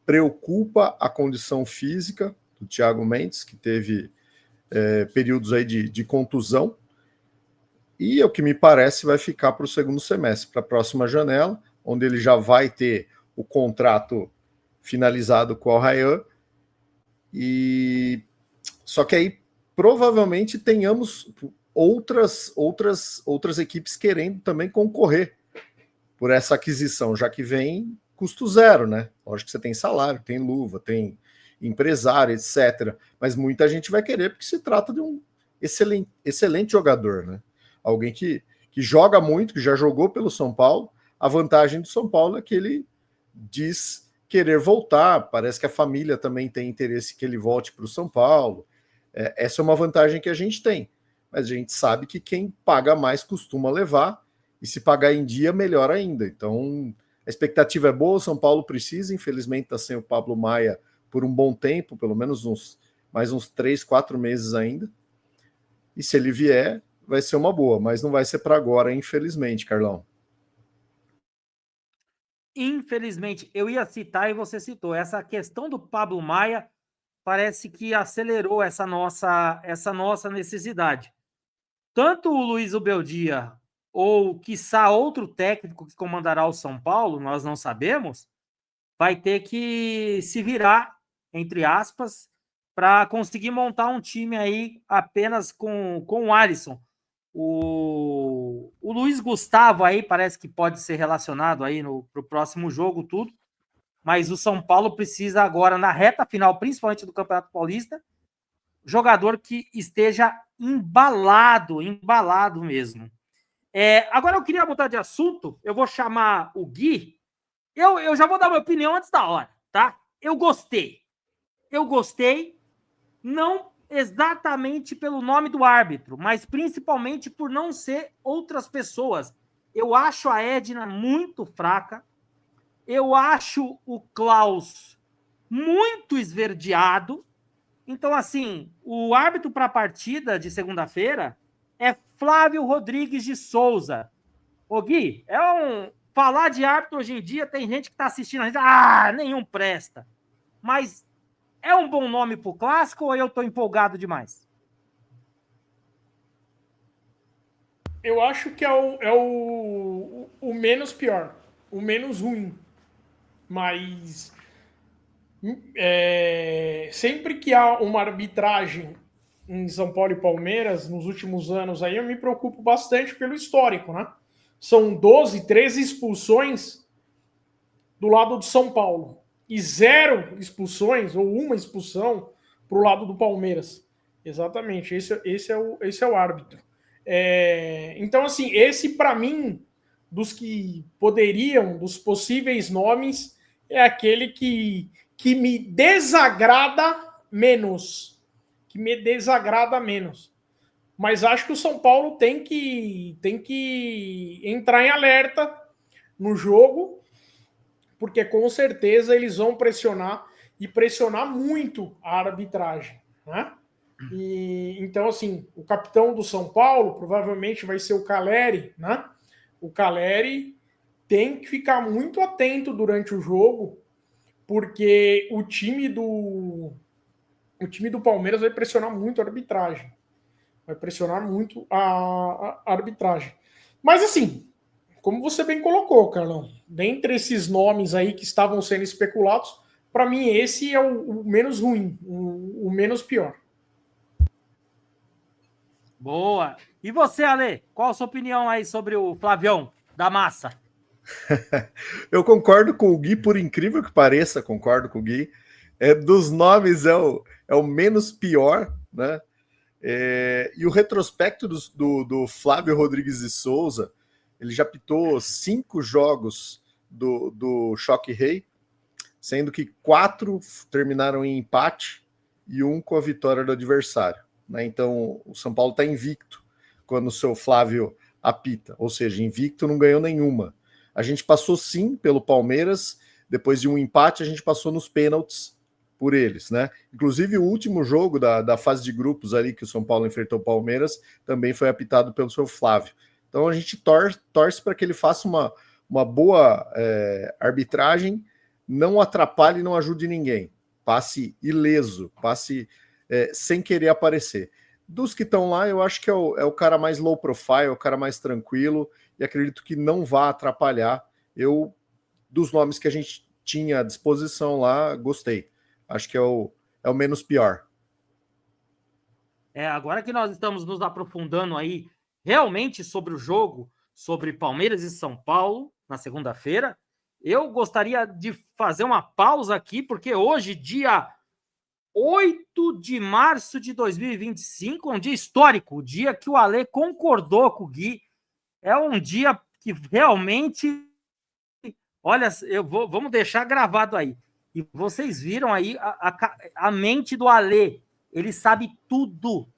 C: Preocupa a condição física do Thiago Mendes, que teve períodos aí de contusão. E o que me parece vai ficar para o segundo semestre, para a próxima janela, onde ele já vai ter o contrato finalizado com o Al Rayyan. Só que aí provavelmente tenhamos outras equipes querendo também concorrer por essa aquisição, já que vem custo zero, né? Lógico que você tem salário, tem luva, tem empresário, etc. Mas muita gente vai querer porque se trata de um excelente jogador, né? Alguém que joga muito, que já jogou pelo São Paulo. A vantagem do São Paulo é que ele diz querer voltar, parece que a família também tem interesse que ele volte para o São Paulo. Essa é uma vantagem que a gente tem, mas a gente sabe que quem paga mais costuma levar, e se pagar em dia, melhor ainda. Então, a expectativa é boa, o São Paulo precisa, infelizmente está sem o Pablo Maia por um bom tempo, pelo menos mais uns 3, 4 meses ainda, e se ele vier, vai ser uma boa, mas não vai ser para agora, infelizmente, Carlão.
A: Infelizmente, eu ia citar e você citou, essa questão do Pablo Maia parece que acelerou essa nossa necessidade. Tanto o Luiz Ubeldia ou quiçá outro técnico que comandará o São Paulo, nós não sabemos, vai ter que se virar, entre aspas, para conseguir montar um time aí apenas com o Alisson. O Luiz Gustavo aí parece que pode ser relacionado aí para o próximo jogo, tudo, mas o São Paulo precisa agora, na reta final, principalmente do Campeonato Paulista, jogador que esteja embalado mesmo. Agora eu queria mudar de assunto, eu vou chamar o Gui. Eu já vou dar minha opinião antes da hora, tá? Eu gostei, não exatamente pelo nome do árbitro, mas principalmente por não ser outras pessoas. Eu acho a Edna muito fraca, eu acho o Klaus muito esverdeado. Então, assim, o árbitro para a partida de segunda-feira é Flávio Rodrigues de Souza. Ô Gui, falar de árbitro hoje em dia, tem gente que está assistindo a gente, nenhum presta. Mas é um bom nome para o clássico ou eu estou empolgado demais?
B: Eu acho que é o menos pior, o menos ruim. Mas sempre que há uma arbitragem em São Paulo e Palmeiras, nos últimos anos aí, eu me preocupo bastante pelo histórico, né? São 12, 13 expulsões do lado do São Paulo e 0 expulsões, ou uma expulsão, para o lado do Palmeiras. Exatamente, esse é o árbitro. Então, assim, esse para mim, dos que poderiam, dos possíveis nomes, é aquele que me desagrada menos. Que me desagrada menos. Mas acho que o São Paulo tem que entrar em alerta no jogo, porque com certeza eles vão pressionar e pressionar muito a arbitragem, né? Então, assim, o capitão do São Paulo provavelmente vai ser o Caleri, né? O Caleri tem que ficar muito atento durante o jogo, porque o time do Palmeiras vai pressionar muito a arbitragem. Vai pressionar muito a arbitragem. Mas, assim, como você bem colocou, Carlão, dentre esses nomes aí que estavam sendo especulados, para mim esse é o menos ruim, o menos pior.
A: Boa. E você, Ale? Qual a sua opinião aí sobre o Flavião da Massa?
C: Eu concordo com o Gui, por incrível que pareça, concordo com o Gui. Dos nomes é o menos pior, né? E o retrospecto do Flávio Rodrigues de Souza, ele já pitou 5 jogos do Choque Rei, sendo que 4 terminaram em empate e 1 com a vitória do adversário, né? Então o São Paulo está invicto quando o seu Flávio apita, ou seja, invicto, não ganhou nenhuma. A gente passou sim pelo Palmeiras, depois de um empate a gente passou nos pênaltis por eles, né? Inclusive o último jogo da fase de grupos ali que o São Paulo enfrentou o Palmeiras também foi apitado pelo seu Flávio. Então a gente torce para que ele faça uma boa arbitragem, não atrapalhe e não ajude ninguém. Passe ileso, passe sem querer aparecer. Dos que estão lá, eu acho que é o cara mais low profile, o cara mais tranquilo, e acredito que não vá atrapalhar. Dos nomes que a gente tinha à disposição lá, gostei. Acho que é o menos pior.
A: Agora que nós estamos nos aprofundando aí realmente sobre o jogo, sobre Palmeiras e São Paulo, na segunda-feira, eu gostaria de fazer uma pausa aqui, porque hoje, dia 8 de março de 2025, é um dia histórico, o dia que o Ale concordou com o Gui. É um dia que realmente, olha, vamos deixar gravado aí. E vocês viram aí a mente do Ale. Ele sabe tudo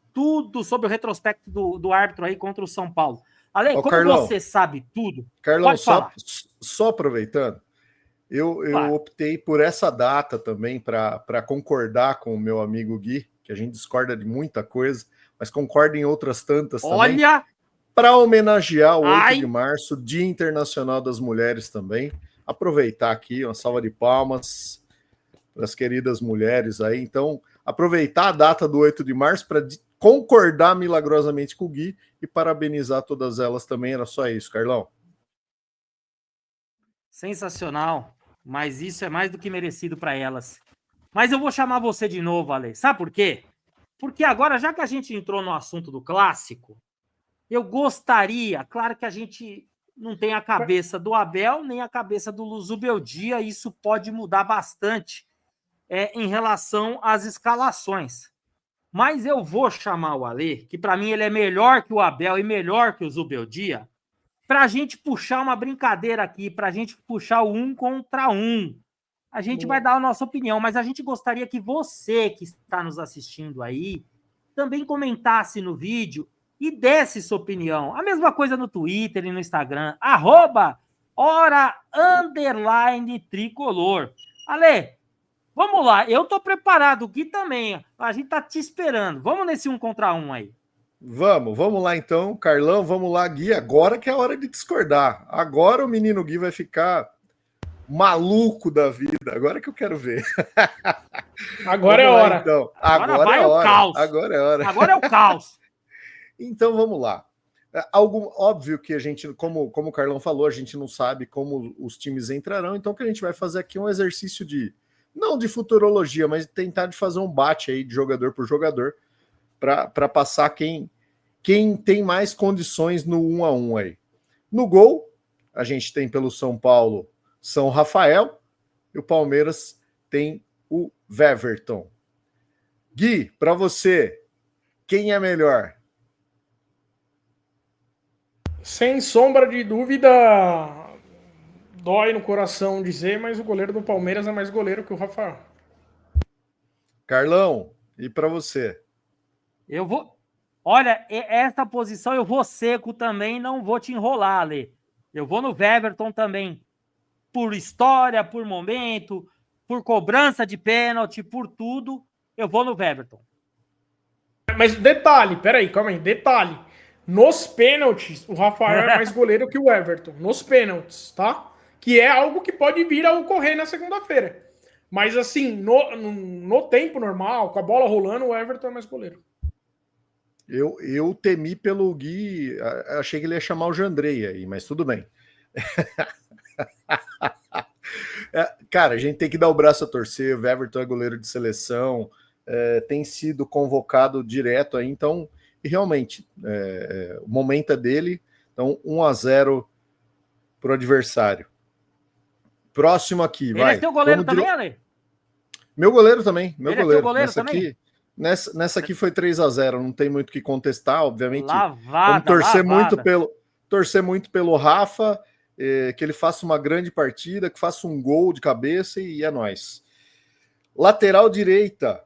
A: sobre o retrospecto do árbitro aí contra o São Paulo. Ale, como Carlão, você sabe tudo,
C: Carlão, só aproveitando, eu optei por essa data também para concordar com o meu amigo Gui, que a gente discorda de muita coisa, mas concorda em outras tantas também.
A: Olha!
C: Para homenagear o 8 de março, Dia Internacional das Mulheres também. Aproveitar aqui, uma salva de palmas. as queridas mulheres aí. Então, aproveitar a data do 8 de março para concordar milagrosamente com o Gui e parabenizar todas elas também. Era só isso, Carlão.
A: Sensacional, mas isso é mais do que merecido para elas. Mas eu vou chamar você de novo, Ale. Sabe por quê? Porque agora, já que a gente entrou no assunto do clássico, eu gostaria, claro que a gente não tem a cabeça do Abel, nem a cabeça do Luzu Beldia, isso pode mudar bastante em relação às escalações. Mas eu vou chamar o Ale, que para mim ele é melhor que o Abel e melhor que o Zubeldia, para a gente puxar uma brincadeira aqui, para a gente puxar o 1 contra 1. A gente vai dar a nossa opinião, mas a gente gostaria que você que está nos assistindo aí também comentasse no vídeo e desse sua opinião. A mesma coisa no Twitter e no Instagram, @hora_tricolor. Ale, vamos lá, eu tô preparado, o Gui também, a gente tá te esperando. Vamos nesse 1 contra 1 aí.
C: Vamos lá então, Carlão, vamos lá, Gui, agora que é a hora de discordar. Agora o menino Gui vai ficar maluco da vida, agora que eu quero ver.
B: Agora é a hora.
C: Então.
A: Agora vai
C: é
A: o
C: hora.
A: caos.
C: Agora é hora.
A: Agora é o caos.
C: Então vamos lá. Óbvio que a gente, como o Carlão falou, a gente não sabe como os times entrarão, então o que a gente vai fazer aqui é um exercício não de futurologia, mas tentar de fazer um bate aí de jogador por jogador para passar quem tem mais condições no 1 a 1 aí. No gol, a gente tem pelo São Paulo São Rafael e o Palmeiras tem o Weverton. Gui, para você, quem é melhor?
B: Sem sombra de dúvida, dói no coração dizer, mas o goleiro do Palmeiras é mais goleiro que o Rafael.
C: Carlão, e para você?
A: Eu vou... Olha, essa posição eu vou seco também, não vou te enrolar, Ale. Eu vou no Weverton também. Por história, por momento, por cobrança de pênalti, por tudo, eu vou no Weverton.
B: Mas detalhe, peraí, calma aí, detalhe. Nos pênaltis, o Rafael é mais goleiro que o Everton. Nos pênaltis, tá? Que é algo que pode vir a ocorrer na segunda-feira. Mas assim, no tempo normal, com a bola rolando, o Everton é mais goleiro.
C: Eu temi pelo Gui, achei que ele ia chamar o Jandrei aí, mas tudo bem. Cara, a gente tem que dar o braço a torcer, o Weverton é goleiro de seleção, tem sido convocado direto aí, então, e realmente, o momento é dele, então 1-0 pro adversário. Próximo aqui, vai.
A: Ele é seu goleiro também, Ale?
C: Meu goleiro também, meu
A: Ele
C: goleiro.
A: É seu goleiro
C: nessa
A: também?
C: aqui, nessa aqui foi 3-0, não tem muito o que contestar, obviamente.
A: Vamos
C: torcer muito pelo Rafa, que ele faça uma grande partida, que faça um gol de cabeça e é nóis. Lateral direita,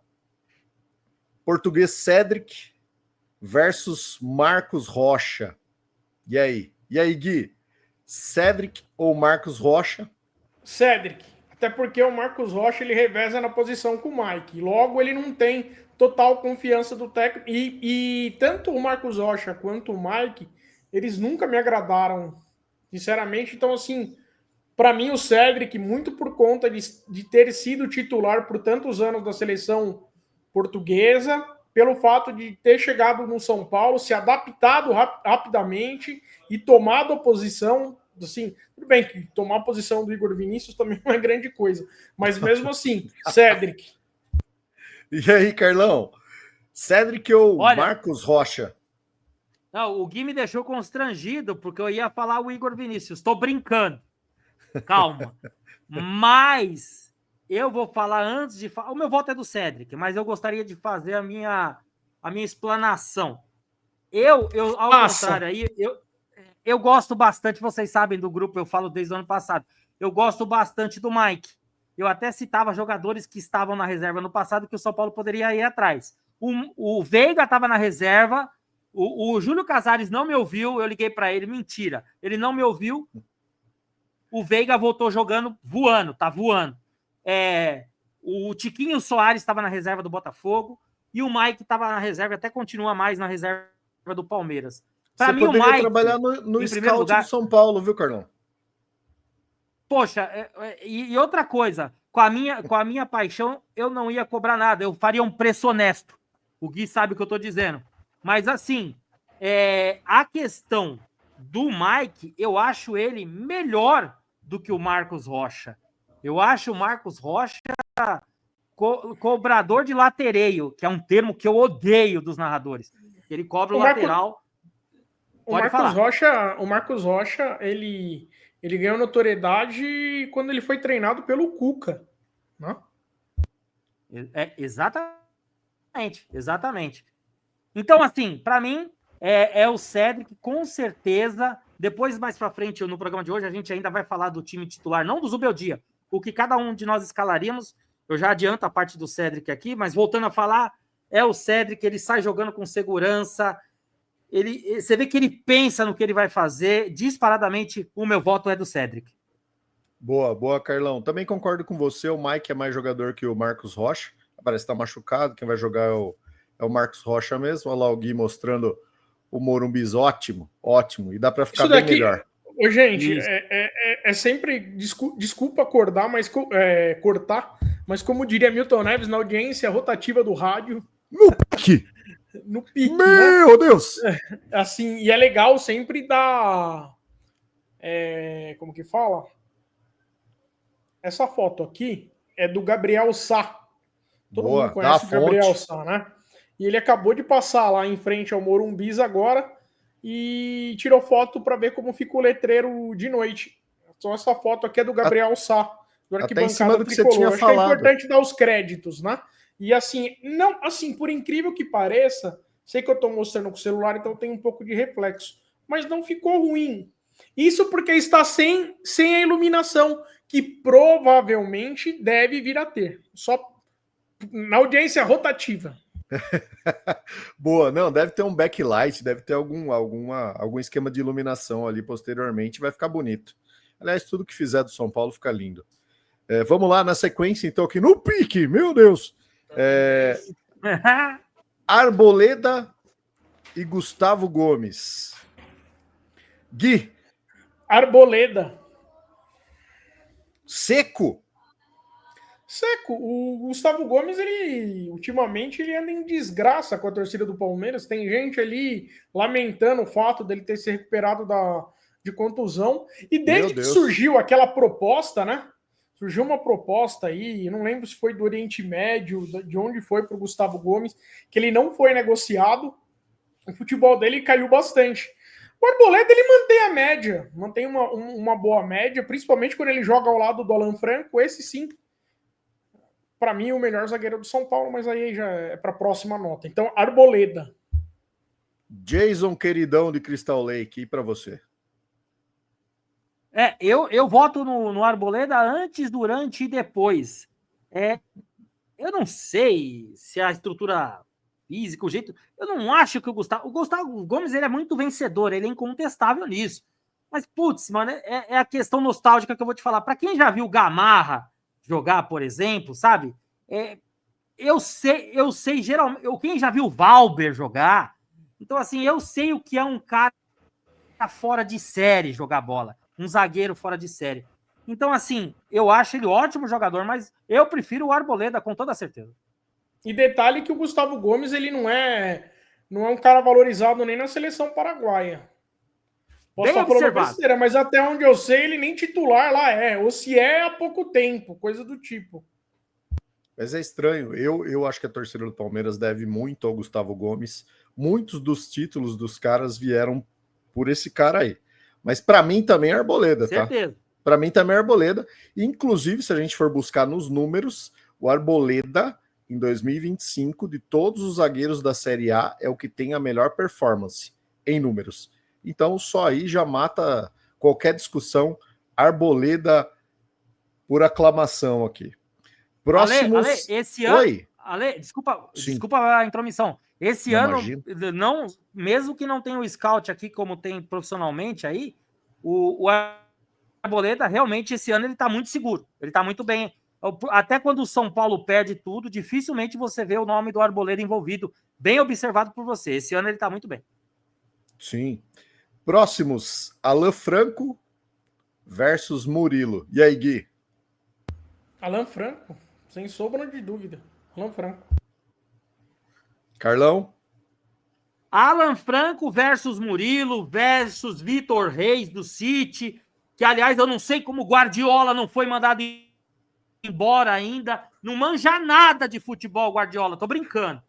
C: português Cédric versus Marcos Rocha. E aí? E aí, Gui? Cédric ou Marcos Rocha?
B: Cédric. Até porque o Marcos Rocha ele reveza na posição com o Mike. Logo, ele não tem total confiança do técnico. E tanto o Marcos Rocha quanto o Mike, eles nunca me agradaram, sinceramente. Então, assim, para mim, o Cédric, muito por conta de ter sido titular por tantos anos da seleção portuguesa, pelo fato de ter chegado no São Paulo, se adaptado rapidamente e tomado a posição. Assim, tudo bem que tomar a posição do Igor Vinícius também não é grande coisa, mas mesmo assim, Cédric.
C: E aí, Carlão? Cédric ou Marcos Rocha?
A: Não, o Gui me deixou constrangido porque eu ia falar o Igor Vinícius. Estou brincando. Calma. Mas eu vou falar antes de falar. O meu voto é do Cédric, mas eu gostaria de fazer a minha explanação. Ao contrário aí, eu gosto bastante, vocês sabem do grupo, eu falo desde o ano passado, eu gosto bastante do Mike. Eu até citava jogadores que estavam na reserva no passado que o São Paulo poderia ir atrás. O Veiga estava na reserva, o Júlio Casares não me ouviu, eu liguei para ele, mentira, ele não me ouviu. O Veiga voltou jogando, voando, tá voando. O Tiquinho Soares estava na reserva do Botafogo e o Mike estava na reserva, até continua mais na reserva do Palmeiras.
C: Pra mim, poderia o Mike, trabalhar no scout do São Paulo, viu, Carlão?
A: Poxa, e outra coisa, com a minha paixão, eu não ia cobrar nada. Eu faria um preço honesto. O Gui sabe o que eu tô dizendo. Mas, assim, a questão do Mike, eu acho ele melhor do que o Marcos Rocha. Eu acho o Marcos Rocha cobrador de latereio, que é um termo que eu odeio dos narradores. Ele cobra o lateral.
B: O Marcos Rocha, ele ganhou notoriedade quando ele foi treinado pelo Cuca, né?
A: Exatamente. Então, assim, para mim, é o Cédric, com certeza. Depois, mais para frente, no programa de hoje, a gente ainda vai falar do time titular, não do Zubeldia, o que cada um de nós escalaríamos. Eu já adianto a parte do Cédric aqui, mas voltando a falar, é o Cédric, ele sai jogando com segurança, você vê que ele pensa no que ele vai fazer. Disparadamente, o meu voto é do Cédric.
C: Boa, Carlão. Também concordo com você, o Mike é mais jogador que o Marcos Rocha, parece estar machucado, quem vai jogar é o Marcos Rocha mesmo. Olha lá o Gui mostrando o Morumbis ótimo, e dá para ficar bem melhor.
B: Ô, gente, sempre, desculpa acordar, mas cortar, mas como diria Milton Neves na audiência rotativa do rádio...
C: No pique!
B: No pique,
C: meu, né? Deus!
B: Assim, e é legal sempre dar... como que fala? Essa foto aqui é do Gabriel Sá. Todo mundo conhece o Gabriel Sá, né? E ele acabou de passar lá em frente ao Morumbis agora e tirou foto para ver como fica o letreiro de noite. Então essa foto aqui é do Gabriel Sá, do Arquibancada Tricolor. Acho que é importante dar os créditos, né? E assim, não, assim, por incrível que pareça, sei que eu estou mostrando com o celular, então tem um pouco de reflexo, mas não ficou ruim. Isso porque está sem a iluminação, que provavelmente deve vir a ter. Só na audiência rotativa.
C: Boa, não, deve ter um backlight, deve ter algum esquema de iluminação ali posteriormente, vai ficar bonito. Aliás, tudo que fizer do São Paulo fica lindo. Vamos lá na sequência, então, aqui no pique, meu Deus! Arboleda e Gustavo Gomes. Gui.
B: Arboleda.
C: Seco.
B: O Gustavo Gomes, ultimamente ele anda em desgraça com a torcida do Palmeiras. Tem gente ali lamentando o fato dele ter se recuperado de contusão. E desde que surgiu aquela proposta, né? Surgiu uma proposta aí, não lembro se foi do Oriente Médio, de onde foi para o Gustavo Gomes, que ele não foi negociado. O futebol dele caiu bastante. O Arboleda, ele mantém a média, mantém uma boa média, principalmente quando ele joga ao lado do Alan Franco. Esse sim, para mim, o melhor zagueiro do São Paulo, mas aí já é para a próxima nota. Então, Arboleda.
C: Jason, queridão de Crystal Lake, e para você?
A: Eu voto no Arboleda antes, durante e depois. Eu não sei se a estrutura física, o jeito... Eu não acho que o Gustavo Gomes, ele é muito vencedor, ele é incontestável nisso. Mas, putz, mano, é a questão nostálgica que eu vou te falar. Para quem já viu Gamarra jogar, por exemplo, sabe? Eu sei geralmente... Quem já viu Valber jogar... Então, assim, eu sei o que é um cara fora de série jogar bola. Um zagueiro fora de série. Então, assim, eu acho ele ótimo jogador, mas eu prefiro o Arboleda com toda certeza.
B: E detalhe que o Gustavo Gomes, ele não é um cara valorizado nem na seleção paraguaia. Posso estar falando besteira, mas até onde eu sei, ele nem titular lá é. Ou se é há pouco tempo, coisa do tipo.
C: Mas é estranho. Eu acho que a torcida do Palmeiras deve muito ao Gustavo Gomes. Muitos dos títulos dos caras vieram por esse cara aí. Mas para mim também é Arboleda, tá?
A: Certeza.
C: Para mim também é Arboleda. Inclusive, se a gente for buscar nos números, o Arboleda, em 2025, de todos os zagueiros da Série A, é o que tem a melhor performance em números. Então, só aí já mata qualquer discussão. Arboleda por aclamação aqui. Próximos...
A: Ale, esse ano...
C: Oi?
A: Ale, desculpa a intromissão. Esse ano, não, mesmo que não tenha o scout aqui, como tem profissionalmente aí, o Arboleda, realmente, esse ano ele tá muito seguro. Ele tá muito bem. Até quando o São Paulo perde tudo, dificilmente você vê o nome do Arboleda envolvido. Bem observado por você. Esse ano ele tá muito bem.
C: Sim. Próximos, Alan Franco versus Murilo. E aí, Gui?
B: Alan Franco, sem sombra de dúvida. Alan Franco.
C: Carlão?
A: Alan Franco versus Murilo versus Vitor Reis do City, que aliás eu não sei como o Guardiola não foi mandado embora ainda, não manja nada de futebol Guardiola, tô brincando.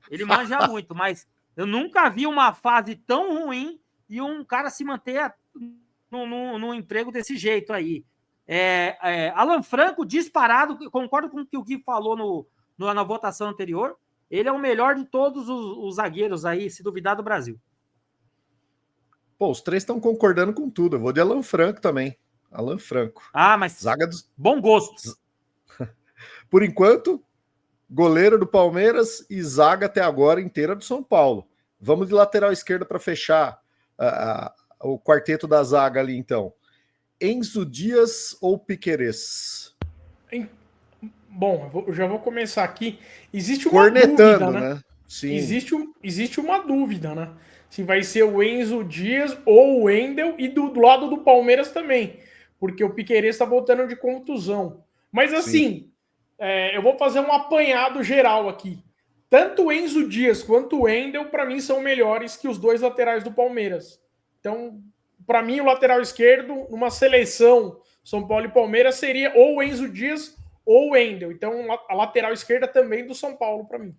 A: Ele manja muito, mas eu nunca vi uma fase tão ruim e um cara se manter no emprego desse jeito aí. Alan Franco, disparado, concordo com o que o Gui falou na votação anterior, ele é o melhor de todos os zagueiros aí, se duvidar, do Brasil.
C: Pô, os três estão concordando com tudo. Eu vou de Alan Franco também. Alan Franco.
A: Ah, mas
C: zaga dos...
A: bom gosto.
C: Por enquanto, goleiro do Palmeiras e zaga até agora inteira do São Paulo. Vamos de lateral esquerda para fechar o quarteto da zaga ali, então. Enzo Dias ou Piquerez?
B: Bom, eu já vou começar aqui. Existe uma
C: cornetando,
B: dúvida, né?
C: Sim.
B: Existe uma dúvida, né? Se vai ser o Enzo Dias ou o Wendel, e do lado do Palmeiras também, porque o Piquerez está voltando de contusão. Mas assim, eu vou fazer um apanhado geral aqui. Tanto o Enzo Dias quanto o Wendel, para mim, são melhores que os dois laterais do Palmeiras. Então, para mim, o lateral esquerdo, numa seleção São Paulo e Palmeiras, seria ou o Enzo Dias ou o Wendel. Então, a lateral esquerda também do São Paulo, para mim.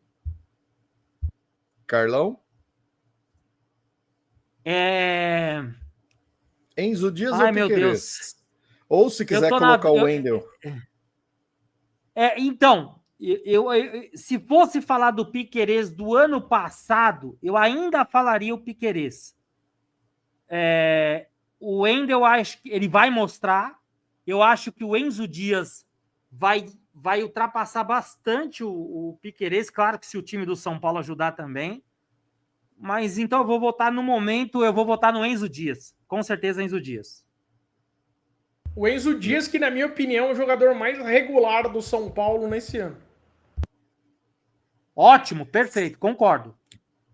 C: Carlão? Enzo Dias ou
A: meu
C: Piquerez?
A: Deus.
C: Ou se quiser colocar o Wendel.
A: Então, se fosse falar do Piquerez do ano passado, eu ainda falaria o Piquerez. O Wendel, acho que ele vai mostrar. Eu acho que o Enzo Dias vai ultrapassar bastante o Piquerez. Claro que se o time do São Paulo ajudar também. Mas então eu vou votar no momento, eu vou votar no Enzo Dias. Com certeza, Enzo Dias.
B: O Enzo Dias, que na minha opinião é o jogador mais regular do São Paulo nesse ano.
A: Ótimo, perfeito, concordo.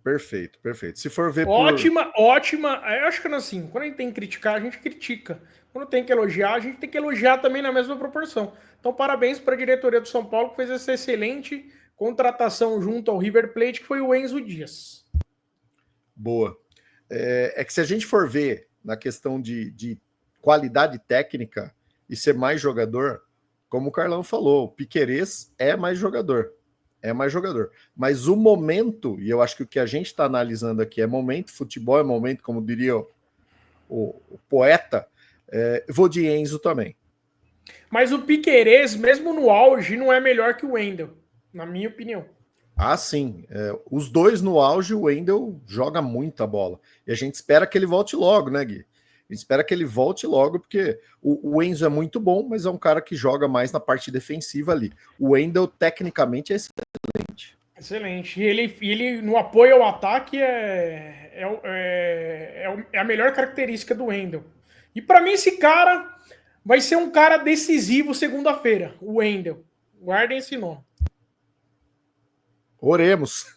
C: Perfeito. Se for ver
B: ótima. Eu acho que assim, quando a gente tem que criticar, a gente critica. Quando tem que elogiar, a gente tem que elogiar também na mesma proporção. Então, parabéns para a diretoria do São Paulo, que fez essa excelente contratação junto ao River Plate, que foi o Enzo Dias.
C: Boa. É que se a gente for ver na questão de qualidade técnica e ser mais jogador, como o Carlão falou, o Piquerez é mais jogador. Mas o momento, e eu acho que o que a gente está analisando aqui é momento, futebol é momento, como diria o poeta, vou de Enzo também.
B: Mas o Piquerez, mesmo no auge, não é melhor que o Wendel, na minha opinião.
C: Ah, sim. Os dois no auge, o Wendel joga muita bola. E a gente espera que ele volte logo, né, Gui? A gente espera que ele volte logo, porque o Enzo é muito bom, mas é um cara que joga mais na parte defensiva ali. O Wendel, tecnicamente, é excelente.
B: Excelente. E ele no apoio ao ataque é a melhor característica do Wendel. E para mim, esse cara vai ser um cara decisivo segunda-feira, o Wendel. Guardem esse nome.
C: Oremos.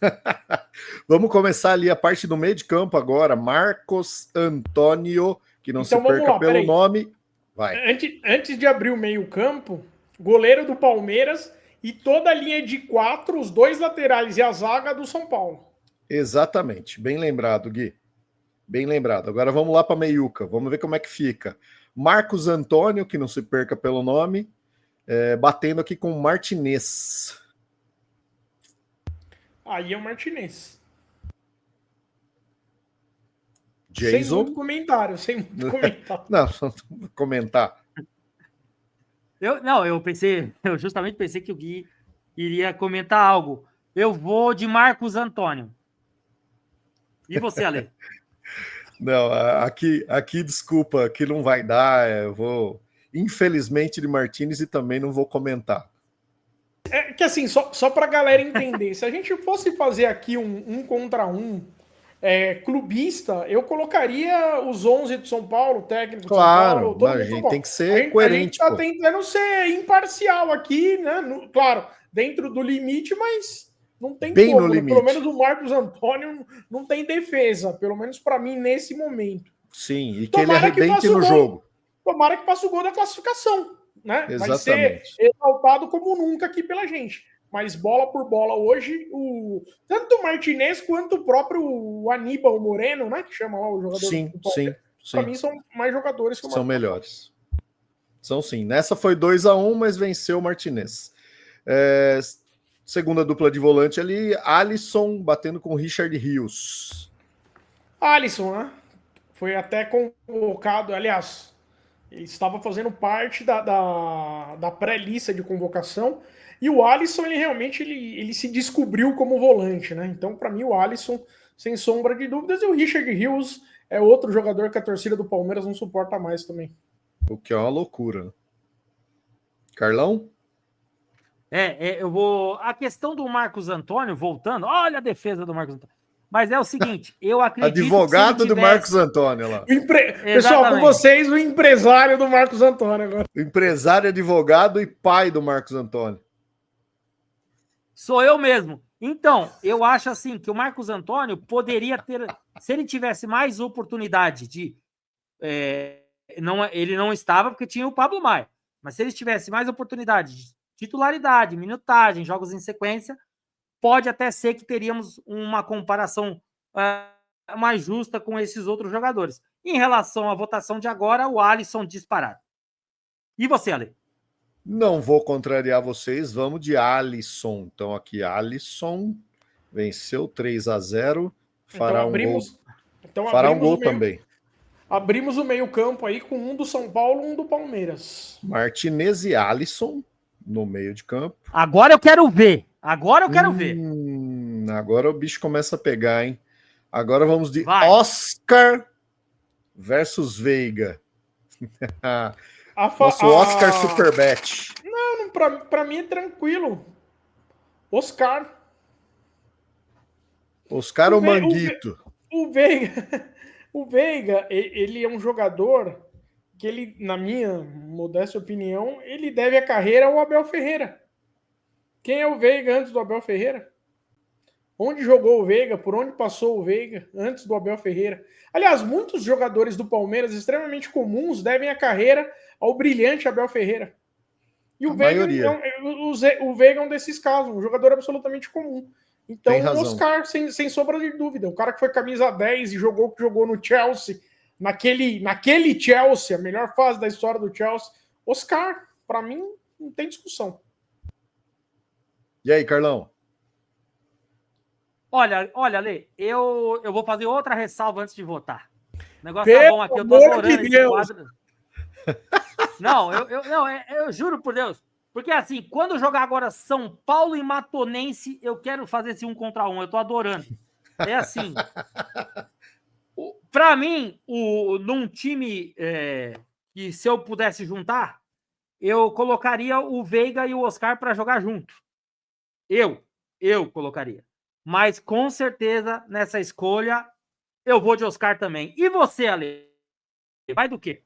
C: Vamos começar ali a parte do meio de campo agora. Marcos Antônio, que não se perca pelo nome. Vai.
B: Antes de abrir o meio campo, goleiro do Palmeiras e toda a linha de 4, os dois laterais e a zaga do São Paulo.
C: Exatamente. Bem lembrado, Gui. Bem lembrado. Agora vamos lá para a meiuca. Vamos ver como é que fica. Marcos Antônio, que não se perca pelo nome, batendo aqui com Martinez.
B: Aí é o Martinez.
C: Jason?
B: Sem muito comentário.
C: Não, só comentar.
A: Eu justamente pensei que o Gui iria comentar algo. Eu vou de Marcos Antônio. E você, Ale?
C: Não, aqui desculpa, aqui não vai dar. Eu vou, infelizmente, de Martinez e também não vou comentar.
B: É que assim, só para a galera entender, se a gente fosse fazer aqui um contra um clubista, eu colocaria os 11 do São Paulo, técnico do São Paulo.
C: Claro, a gente tem que ser coerente.
B: A gente tá tentando ser imparcial aqui, né? Claro, dentro do limite, mas não tem
C: bem
B: como.
C: No limite.
B: Pelo menos o Marcos Antônio não tem defesa, pelo menos para mim, nesse momento.
C: Sim, e que ele arrebente no jogo.
B: Tomara que passe o gol da classificação. né?
C: Exatamente.
B: Vai ser exaltado como nunca aqui pela gente. Mas bola por bola hoje, tanto o Martinez quanto o próprio Aníbal Moreno, né? Que chama lá o jogador
C: Sim,
B: do Palmeiras,
C: sim.
B: para mim são mais jogadores que o
C: São
B: Marcos
C: melhores. São sim. Nessa foi 2-1, mas venceu o Martinez. Segunda dupla de volante ali, Alisson batendo com Richard Rios.
B: Alisson, né? Foi até convocado, aliás, ele estava fazendo parte da pré-lista de convocação. E o Alisson, ele realmente ele se descobriu como volante, né? Então, para mim, o Alisson, sem sombra de dúvidas, e o Richard Rios é outro jogador que a torcida do Palmeiras não suporta mais também.
C: O que é uma loucura. Carlão?
A: Eu vou. A questão do Marcos Antônio, voltando, olha a defesa do Marcos Antônio. Mas é o seguinte, eu acredito
C: Advogado
A: que se ele tivesse...
C: do Marcos Antônio lá.
B: Pessoal, com vocês, o empresário do Marcos Antônio agora.
C: O empresário, advogado e pai do Marcos Antônio.
A: Sou eu mesmo. Então, eu acho assim que o Marcos Antônio poderia ter, se ele tivesse mais oportunidade de... ele não estava porque tinha o Pablo Maia, mas se ele tivesse mais oportunidade de titularidade, minutagem, jogos em sequência, pode até ser que teríamos uma comparação mais justa com esses outros jogadores. Em relação à votação de agora, o Alisson disparado. E você, Ale?
C: Não vou contrariar vocês, vamos de Alisson. Então aqui, Alisson venceu 3-0, fará um gol também.
B: Abrimos o meio-campo aí com um do São Paulo e um do Palmeiras.
C: Martinez e Alisson no meio de campo.
A: Agora eu quero ver. Agora
C: o bicho começa a pegar, hein? Agora vamos de Oscar versus Veiga. Nosso Oscar Superbet.
B: Não, pra mim é tranquilo. Oscar
C: ou Manguito?
B: O Veiga, ele é um jogador que ele, na minha modesta opinião, ele deve a carreira ao Abel Ferreira. Quem é o Veiga antes do Abel Ferreira? Onde jogou o Veiga? Por onde passou o Veiga antes do Abel Ferreira? Aliás, muitos jogadores do Palmeiras extremamente comuns devem a carreira ao brilhante Abel Ferreira. E o Veiga é um desses casos, um jogador absolutamente comum. Então, o Oscar, sem sombra de dúvida, o cara que foi camisa 10 e jogou no Chelsea, naquele Chelsea, a melhor fase da história do Chelsea, Oscar, para mim, não tem discussão.
C: E aí, Carlão?
A: Olha, Ale, eu vou fazer outra ressalva antes de votar. O negócio tá bom aqui, eu tô adorando esse quadro. Não, eu juro por Deus. Porque assim, quando jogar agora São Paulo e Matonense, eu quero fazer esse 1 contra 1. Eu tô adorando. É assim. Pra mim, num time que se eu pudesse juntar, eu colocaria o Veiga e o Oscar para jogar junto. Eu colocaria. Mas com certeza, nessa escolha, eu vou de Oscar também. E você, Ale? Vai do quê?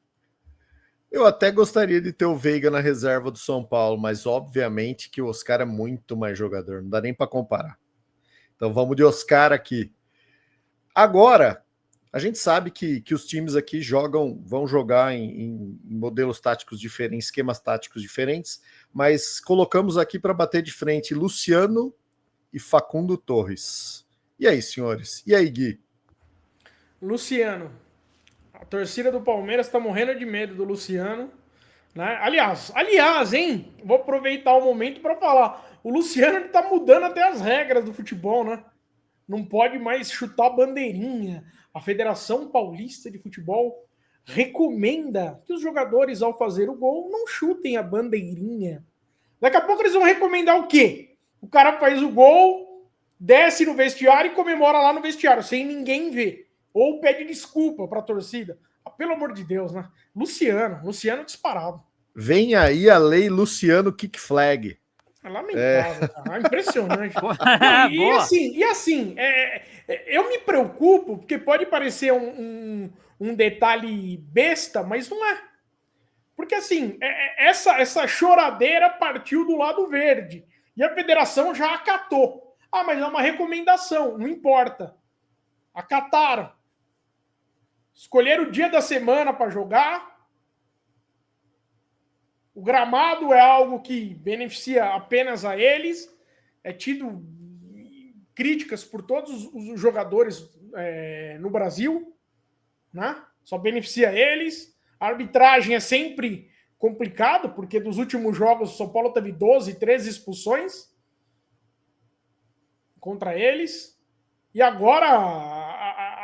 C: Eu até gostaria de ter o Veiga na reserva do São Paulo, mas obviamente que o Oscar é muito mais jogador, não dá nem para comparar. Então vamos de Oscar aqui. Agora, a gente sabe que os times aqui vão jogar em modelos táticos diferentes, esquemas táticos diferentes, mas colocamos aqui para bater de frente Luciano e Facundo Torres. E aí, senhores? E aí, Gui?
B: Luciano. A torcida do Palmeiras está morrendo de medo do Luciano. Né? Aliás, hein? Vou aproveitar o momento para falar. O Luciano está mudando até as regras do futebol, né? Não pode mais chutar bandeirinha. A Federação Paulista de Futebol recomenda que os jogadores, ao fazer o gol, não chutem a bandeirinha. Daqui a pouco eles vão recomendar o quê? O cara faz o gol, desce no vestiário e comemora lá no vestiário, sem ninguém ver. Ou pede desculpa para a torcida. Pelo amor de Deus, né? Luciano disparado.
C: Vem aí a lei Luciano Kick Flag.
B: É lamentável, cara. Impressionante. E assim, eu me preocupo, porque pode parecer um detalhe besta, mas não é. Porque assim, essa choradeira partiu do lado verde. E a federação já acatou. Ah, mas é uma recomendação, não importa. Acataram. Escolheram o dia da semana para jogar. O gramado é algo que beneficia apenas a eles, é tido críticas por todos os jogadores no Brasil, né? Só beneficia eles. A arbitragem é sempre complicado, porque dos últimos jogos o São Paulo teve 12, 13 expulsões contra eles. E agora,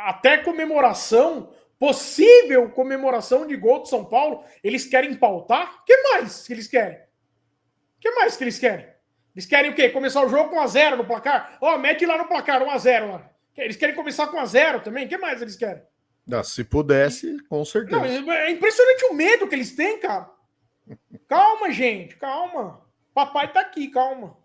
B: até comemoração, possível comemoração de gol do São Paulo, eles querem pautar? O que mais que eles querem? O que mais que eles querem? Eles querem o quê? Começar o jogo com 1-0 no placar? Mete lá no placar, 1-0 lá. Eles querem começar com 1-0 também? O que mais eles querem?
C: Se pudesse, com certeza.
B: Não, é impressionante o medo que eles têm, cara. Calma, gente, calma. Papai tá aqui, calma.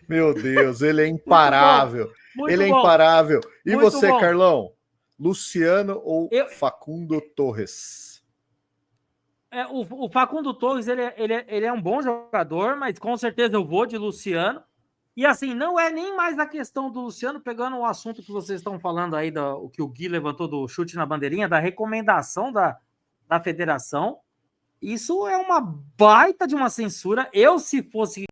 C: Meu Deus, ele é imparável.
A: Muito bom.
C: Imparável. E
A: Muito
C: você,
A: bom.
C: Carlão? Luciano ou Facundo Torres?
A: O Facundo Torres, ele é um bom jogador, mas com certeza eu vou de Luciano. E assim, não é nem mais a questão do Luciano, pegando o assunto que vocês estão falando aí, o que o Gui levantou do chute na bandeirinha, da recomendação da federação. Isso é uma baita de uma censura. Se fosse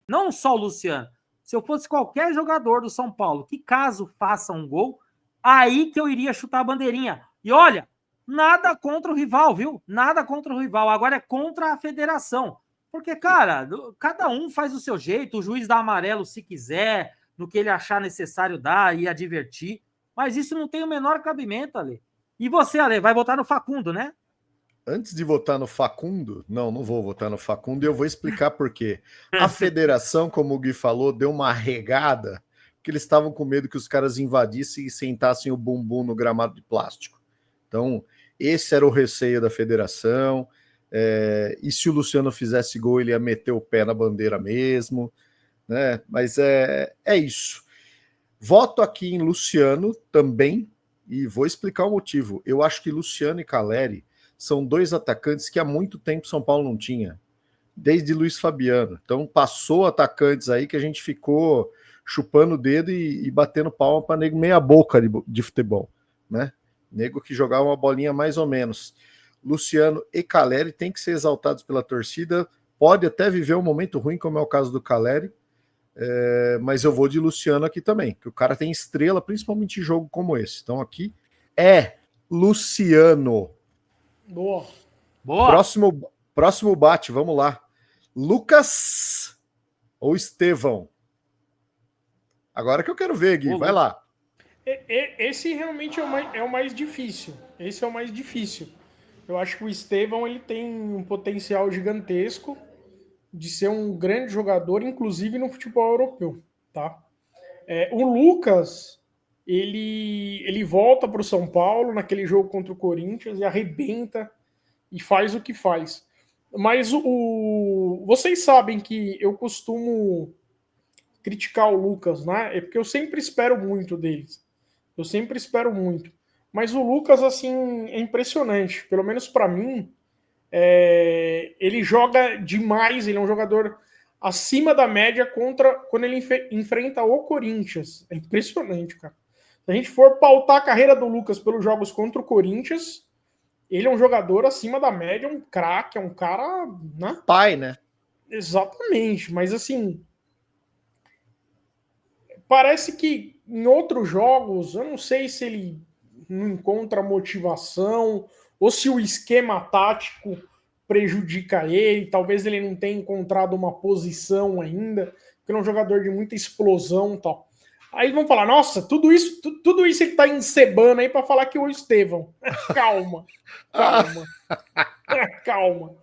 A: não só o Luciano, se eu fosse qualquer jogador do São Paulo que caso faça um gol, aí que eu iria chutar a bandeirinha. E olha, nada contra o rival, viu? Nada contra o rival. Agora é contra a federação. Porque, cara, cada um faz o seu jeito, o juiz dá amarelo se quiser, no que ele achar necessário dar e advertir. Mas isso não tem o menor cabimento, Ale. E você, Ale, vai votar no Facundo, né?
C: Antes de votar no Facundo, não vou votar no Facundo e eu vou explicar por quê. A federação, como o Gui falou, deu uma regada, porque eles estavam com medo que os caras invadissem e sentassem o bumbum no gramado de plástico. Então, esse era o receio da federação. E se o Luciano fizesse gol, ele ia meter o pé na bandeira mesmo, né? Mas é isso. Voto aqui em Luciano também e vou explicar o motivo. Eu acho que Luciano e Caleri são dois atacantes que há muito tempo São Paulo não tinha, desde Luiz Fabiano. Então passou atacantes aí que a gente ficou chupando o dedo e batendo palma para nego meia boca de futebol, né? Nego que jogava uma bolinha mais ou menos. Luciano e Caleri têm que ser exaltados pela torcida. Pode até viver um momento ruim, como é o caso do Caleri, mas eu vou de Luciano aqui também, que o cara tem estrela, principalmente em jogo como esse. Então aqui é Luciano.
B: Boa.
C: Próximo bate, vamos lá. Lucas ou Estevão? Agora que eu quero ver, Gui, vai lá.
B: Esse realmente é o mais difícil. Esse é o mais difícil. Eu acho que o Estevão ele tem um potencial gigantesco de ser um grande jogador, inclusive no futebol europeu, tá? O Lucas, ele volta para o São Paulo naquele jogo contra o Corinthians e arrebenta e faz o que faz. Mas vocês sabem que eu costumo criticar o Lucas, né? É porque eu sempre espero muito deles. Eu sempre espero muito. Mas o Lucas, assim, é impressionante. Pelo menos para mim, ele joga demais. Ele é um jogador acima da média quando ele enfrenta o Corinthians. É impressionante, cara. Se a gente for pautar a carreira do Lucas pelos jogos contra o Corinthians, ele é um jogador acima da média, um craque, é um cara... né?
C: Pai, né?
B: Exatamente. Mas, assim... parece que em outros jogos, eu não sei se ele não encontra motivação ou se o esquema tático prejudica ele, talvez ele não tenha encontrado uma posição ainda, porque ele é um jogador de muita explosão e tal. Aí vão falar, nossa, tudo isso ele tá encebando aí para falar que o Estevão. Calma. Calma.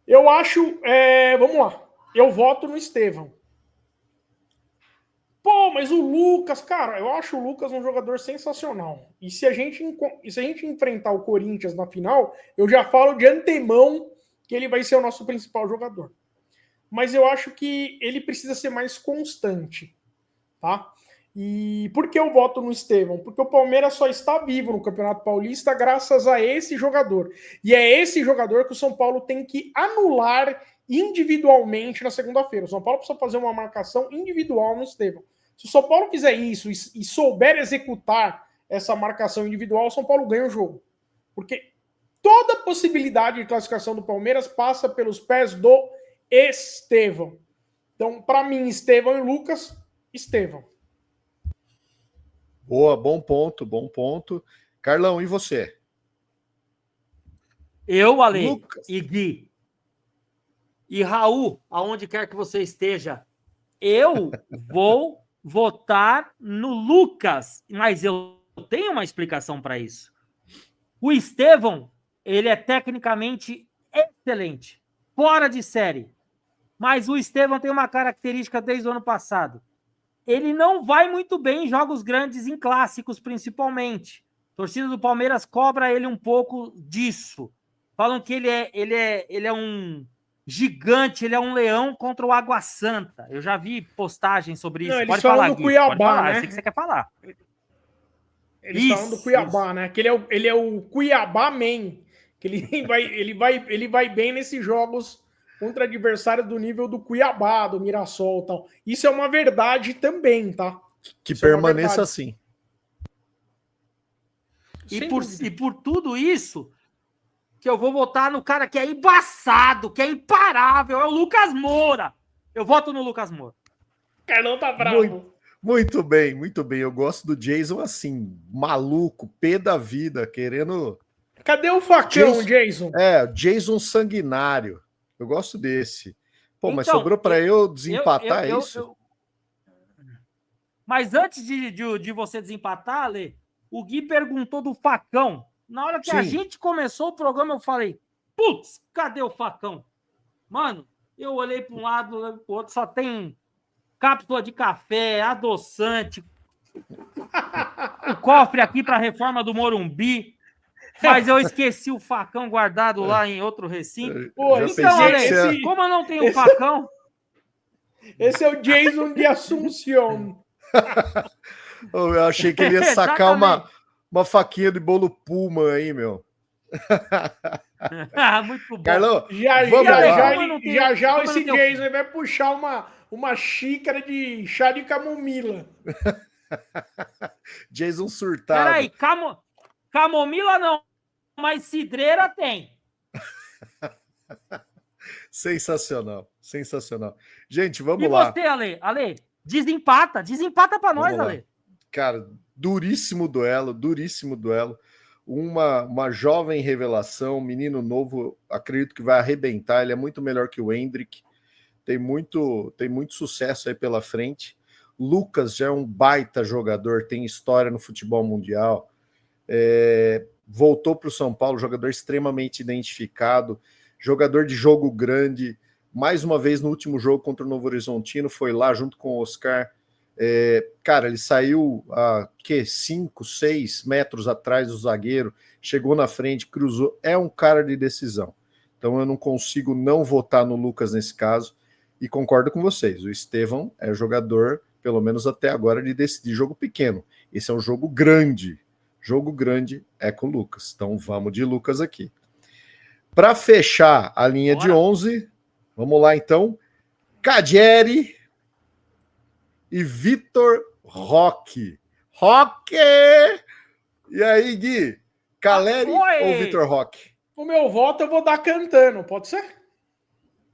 B: Eu acho, vamos lá, eu voto no Estevão. Pô, mas o Lucas, cara, eu acho o Lucas um jogador sensacional. E se a gente enfrentar o Corinthians na final, eu já falo de antemão que ele vai ser o nosso principal jogador. Mas eu acho que ele precisa ser mais constante, tá? E por que eu voto no Estevão? Porque o Palmeiras só está vivo no Campeonato Paulista graças a esse jogador. E é esse jogador que o São Paulo tem que anular individualmente na segunda-feira. O São Paulo precisa fazer uma marcação individual no Estevão. Se o São Paulo fizer isso e souber executar essa marcação individual, o São Paulo ganha o jogo. Porque toda possibilidade de classificação do Palmeiras passa pelos pés do Estevão. Então, para mim, Estevão e Lucas, Estevão.
C: Boa, bom ponto, bom ponto. Carlão, e você?
A: Eu, Ale,
C: Lucas.
A: e Gui, e Raul, aonde quer que você esteja, eu vou votar no Lucas, mas eu tenho uma explicação para isso. O Estevão, ele é tecnicamente excelente, fora de série, mas o Estevão tem uma característica desde o ano passado. Ele não vai muito bem em jogos grandes, em clássicos principalmente. A torcida do Palmeiras cobra ele um pouco disso. Falam que ele é um gigante, ele é um leão contra o Água Santa. Eu já vi postagens sobre isso.
B: Não, eles
A: pode
B: falam
A: falar,
B: do
A: Gui,
B: Cuiabá,
A: pode falar.
B: né?
A: Eu sei que você quer falar.
B: Eles falam do Cuiabá, né? Que ele é o Cuiabá Man. Que ele vai bem nesses jogos contra adversários do nível do Cuiabá, do Mirassol e tal. Isso é uma verdade também, tá?
C: Que
B: Isso
C: permaneça assim.
A: E por tudo isso, que eu vou votar no cara que é embaçado, que é imparável, é o Lucas Moura. Eu voto no Lucas Moura.
B: Carlão tá bravo.
C: Muito bem, muito bem. Eu gosto do Jason assim, maluco, pé da vida, querendo...
B: Cadê o facão, Jason?
C: Jason sanguinário. Eu gosto desse. Pô, mas
A: Então,
C: sobrou para eu desempatar isso?
A: Mas antes de você desempatar, Ale, o Gui perguntou do facão. Na hora que a gente começou o programa, eu falei, putz, cadê o facão? Mano, eu olhei para um lado, olhei para o outro, só tem cápsula de café, adoçante, o cofre aqui para a reforma do Morumbi, mas eu esqueci o facão guardado lá em outro recinto.
B: Pô,
A: então, Ale, como eu não tenho facão...
B: Esse é o Jason de Assunção.
C: Eu achei que ele ia sacar uma faquinha de bolo Puma aí, meu.
A: Muito bom.
C: Carlão,
B: já esse Jason vai puxar uma xícara de chá de camomila.
C: Jason surtado.
A: Peraí, camomila não, mas cidreira tem.
C: Sensacional, sensacional. Gente, vamos lá.
A: E você, Ale? Desempata pra nós, Ale.
C: Cara, duríssimo duelo. Uma jovem revelação, menino novo, acredito que vai arrebentar. Ele é muito melhor que o Hendrick. Tem muito sucesso aí pela frente. Lucas já é um baita jogador, tem história no futebol mundial. Voltou para o São Paulo, jogador extremamente identificado, jogador de jogo grande. Mais uma vez no último jogo contra o Novo Horizontino, foi lá junto com o Oscar. Cara, ele saiu a 5, 6 metros atrás do zagueiro, chegou na frente, cruzou. É um cara de decisão. Então eu não consigo não votar no Lucas nesse caso. E concordo com vocês, o Estevão é jogador, pelo menos até agora, de decidir jogo pequeno. Esse é um jogo grande. Jogo grande é com o Lucas. Então vamos de Lucas aqui. Para fechar a linha de 11, vamos lá então. Cadieri e Vitor Roque. Roque! E aí, Gui? Caleri ou Vitor Roque?
B: O meu voto eu vou dar cantando, pode ser?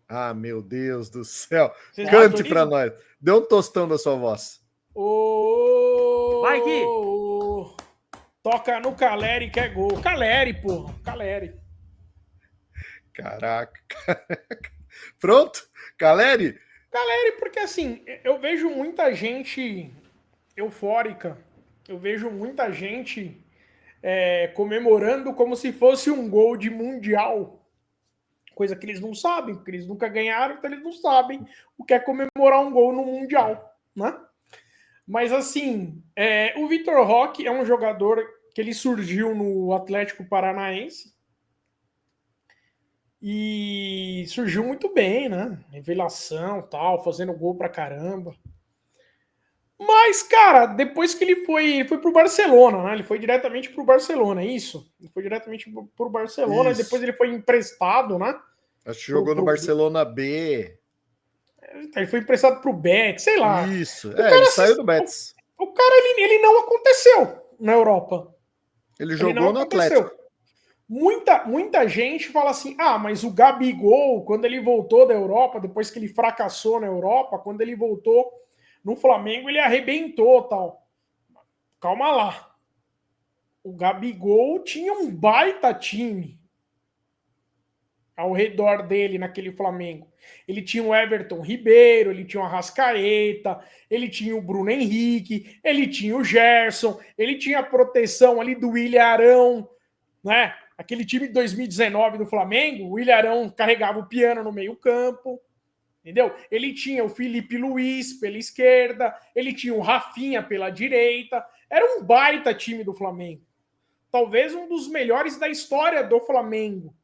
C: Ah, meu Deus do céu. Cante para nós. Dê um tostão da sua voz.
A: Vai, Gui!
B: Toca no Caleri que é gol. Caleri, porra. Caleri.
C: Caraca. Pronto? Caleri?
B: Caleri, porque assim, eu vejo muita gente eufórica. Eu vejo muita gente comemorando como se fosse um gol de mundial. Coisa que eles não sabem, porque eles nunca ganharam, então eles não sabem o que é comemorar um gol no mundial, né? Mas assim, o Vitor Roque é um jogador que ele surgiu no Atlético Paranaense e surgiu muito bem, né? Revelação, tal, fazendo gol pra caramba. Mas, cara, depois que ele foi pro Barcelona, né? Ele foi diretamente pro Barcelona, é isso? Ele foi diretamente pro Barcelona,
C: isso.
B: E depois ele foi emprestado, né?
C: Acho que jogou no Barcelona B.
B: Ele foi emprestado pro Betis, sei lá.
C: Isso, ele saiu do Betis.
B: O cara, ele não aconteceu. na Europa.
C: Ele
B: Ele
C: jogou
B: não
C: no
B: aconteceu.
C: Atlético.
B: Muita gente fala assim, mas o Gabigol, quando ele voltou da Europa, depois que ele fracassou na Europa, quando ele voltou no Flamengo, ele arrebentou, tal. Calma lá. O Gabigol tinha um baita time ao redor dele naquele Flamengo. Ele tinha o Everton Ribeiro, ele tinha o Arrascaeta, ele tinha o Bruno Henrique, ele tinha o Gerson, ele tinha a proteção ali do Willian Arão, né? Aquele time de 2019 do Flamengo, o Willian Arão carregava o piano no meio-campo, entendeu? Ele tinha o Felipe Luiz pela esquerda, ele tinha o Rafinha pela direita. Era um baita time do Flamengo. Talvez um dos melhores da história do Flamengo.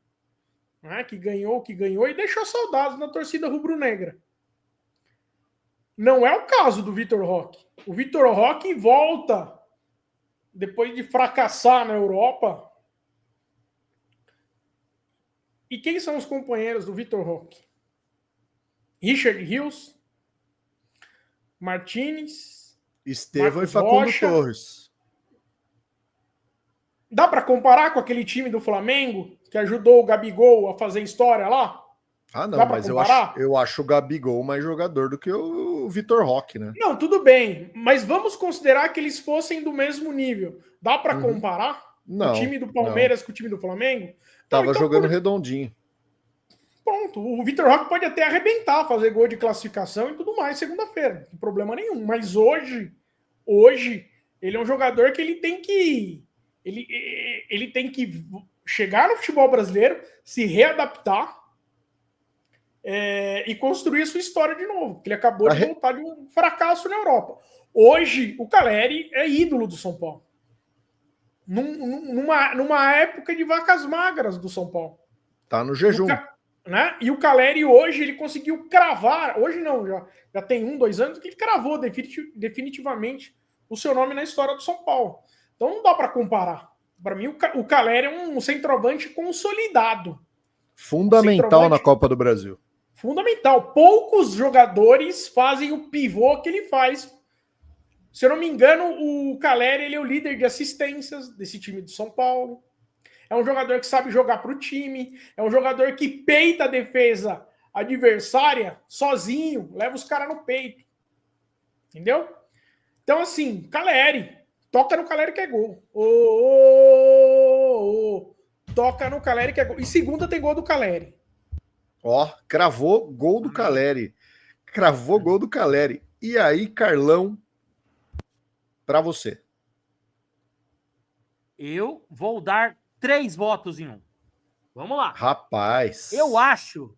B: Né? Que ganhou e deixou saudades na torcida rubro-negra. Não é o caso do Vitor Roque. O Vitor Roque volta depois de fracassar na Europa. E quem são os companheiros do Vitor Roque? Richard Rios, Martínez,
C: Estevão
B: Marcos
C: e Facundo
B: Rocha.
C: Torres.
B: Dá para comparar com aquele time do Flamengo que ajudou o Gabigol a fazer história lá?
C: Ah, não,
B: Dá pra
C: mas
B: comparar?
C: eu acho o Gabigol mais jogador do que o Vitor Roque, né?
B: Não, tudo bem, mas vamos considerar que eles fossem do mesmo nível. Dá para comparar o time do Palmeiras com o time do Flamengo?
C: Tava jogando redondinho.
B: Pronto, o Vitor Roque pode até arrebentar, fazer gol de classificação e tudo mais segunda-feira, não tem problema nenhum. Mas hoje ele é um jogador que ele tem que chegar no futebol brasileiro, se readaptar e construir a sua história de novo, porque ele acabou de voltar de um fracasso na Europa. Hoje, o Caleri é ídolo do São Paulo. Numa época de vacas magras do São Paulo.
C: Tá no jejum.
B: Né? E o Caleri hoje, ele conseguiu cravar, hoje não, já tem 2 anos, que ele cravou definitivamente o seu nome na história do São Paulo. Então não dá para comparar. Para mim, o Caleri é um centroavante consolidado.
C: Fundamental na Copa do Brasil.
B: Fundamental. Poucos jogadores fazem o pivô que ele faz. Se eu não me engano, o Caleri ele é o líder de assistências desse time do São Paulo. É um jogador que sabe jogar para o time. É um jogador que peita a defesa adversária sozinho. Leva os caras no peito. Entendeu? Então, assim, Caleri. Toca no Caleri que é gol. Toca no Caleri que é gol. E segunda tem gol do Caleri.
C: Ó, cravou gol do Caleri. Cravou gol do Caleri. E aí, Carlão, para você.
A: Eu vou dar 3 votos em 1. Vamos lá.
C: Rapaz.
A: Eu acho.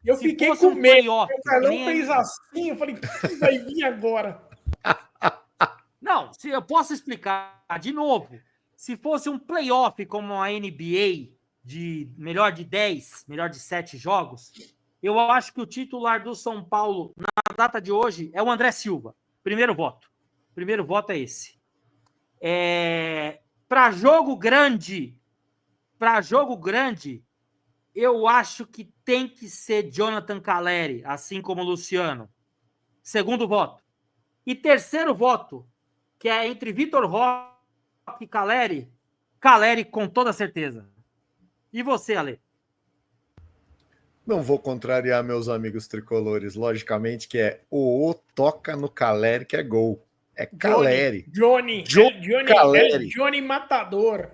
B: Eu fiquei com medo. O Carlão fez assim. Eu falei, que vai vir agora?
A: Não, eu posso explicar de novo. Se fosse um playoff como a NBA, de melhor de 10, melhor de 7 jogos, eu acho que o titular do São Paulo, na data de hoje, é o André Silva. Primeiro voto. Primeiro voto é esse. Para jogo grande, eu acho que tem que ser Jonathan Caleri, assim como o Luciano. Segundo voto. E terceiro voto, que é entre Vitor Roque e Caleri. Caleri, com toda certeza. E você, Ale?
C: Não vou contrariar meus amigos tricolores, logicamente, que é o toca no Caleri que é gol. É Caleri.
B: Johnny Caleri. Johnny Matador.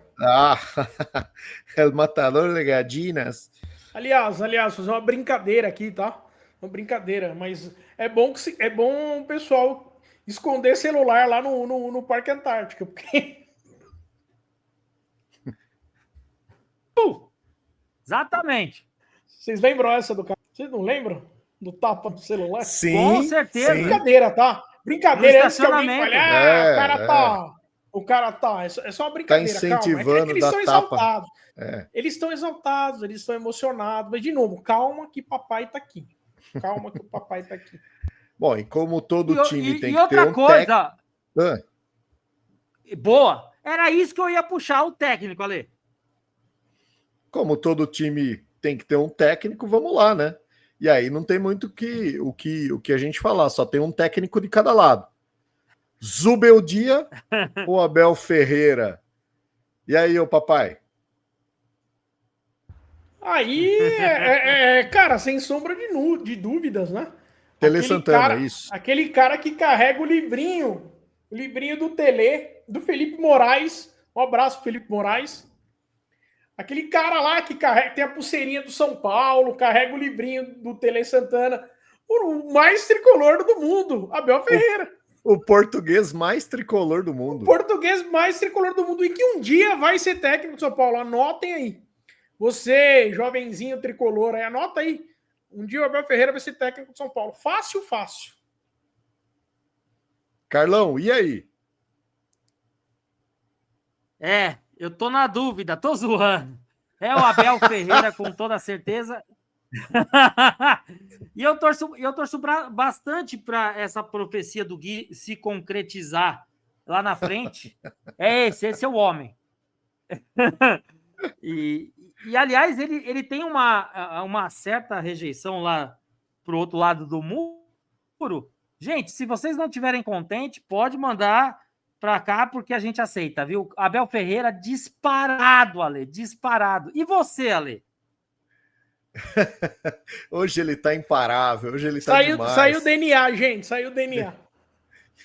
C: El Matador de Gadinas.
B: Aliás, fazer uma brincadeira aqui, tá? Uma brincadeira, mas é bom o pessoal esconder celular lá no Parque Antártica, porque...
A: Exatamente.
B: Vocês lembram essa do cara? Vocês não lembram? Do tapa do celular?
C: Sim,
A: com certeza.
C: Sim.
B: Brincadeira, tá? Brincadeira, antes que alguém fale, o cara tá. É só uma brincadeira,
C: tá incentivando,
B: calma. Eles estão exaltados.
C: É.
B: Eles estão exaltados, eles estão emocionados. Mas, de novo, calma que papai tá aqui. Calma que o papai tá aqui.
C: Bom, e como todo time tem que
A: outra
C: ter um
A: coisa. Boa. Era isso que eu ia puxar, o técnico, Ale.
C: Como todo time tem que ter um técnico, vamos lá, né? E aí não tem muito o que a gente falar, só tem um técnico de cada lado. Zubeldia ou Abel Ferreira? E aí, ô papai?
B: Aí, cara, sem sombra de dúvidas, né?
C: Tele Santana, isso.
B: Aquele cara que carrega o livrinho do Tele, do Felipe Moraes. Um abraço, Felipe Moraes. Aquele cara lá que carrega, tem a pulseirinha do São Paulo, carrega o livrinho do Tele Santana. O mais tricolor do mundo, Abel Ferreira.
C: O português mais tricolor do mundo.
B: O português mais tricolor do mundo. E que um dia vai ser técnico do São Paulo. Anotem aí. Você, jovenzinho tricolor, aí, anota aí. Um dia o Abel Ferreira vai ser técnico do São Paulo. Fácil, fácil.
C: Carlão, e aí?
A: Eu tô na dúvida, tô zoando. É o Abel Ferreira, com toda certeza. E eu torço bastante para essa profecia do Gui se concretizar lá na frente. Esse é o homem. E aliás, ele tem uma certa rejeição lá pro outro lado do muro. Gente, se vocês não estiverem contentes, pode mandar para cá, porque a gente aceita, viu? Abel Ferreira disparado, Ale, disparado. E você, Ale?
C: Hoje ele tá imparável, hoje ele tá demais.
B: Saiu o DNA, gente, saiu o DNA.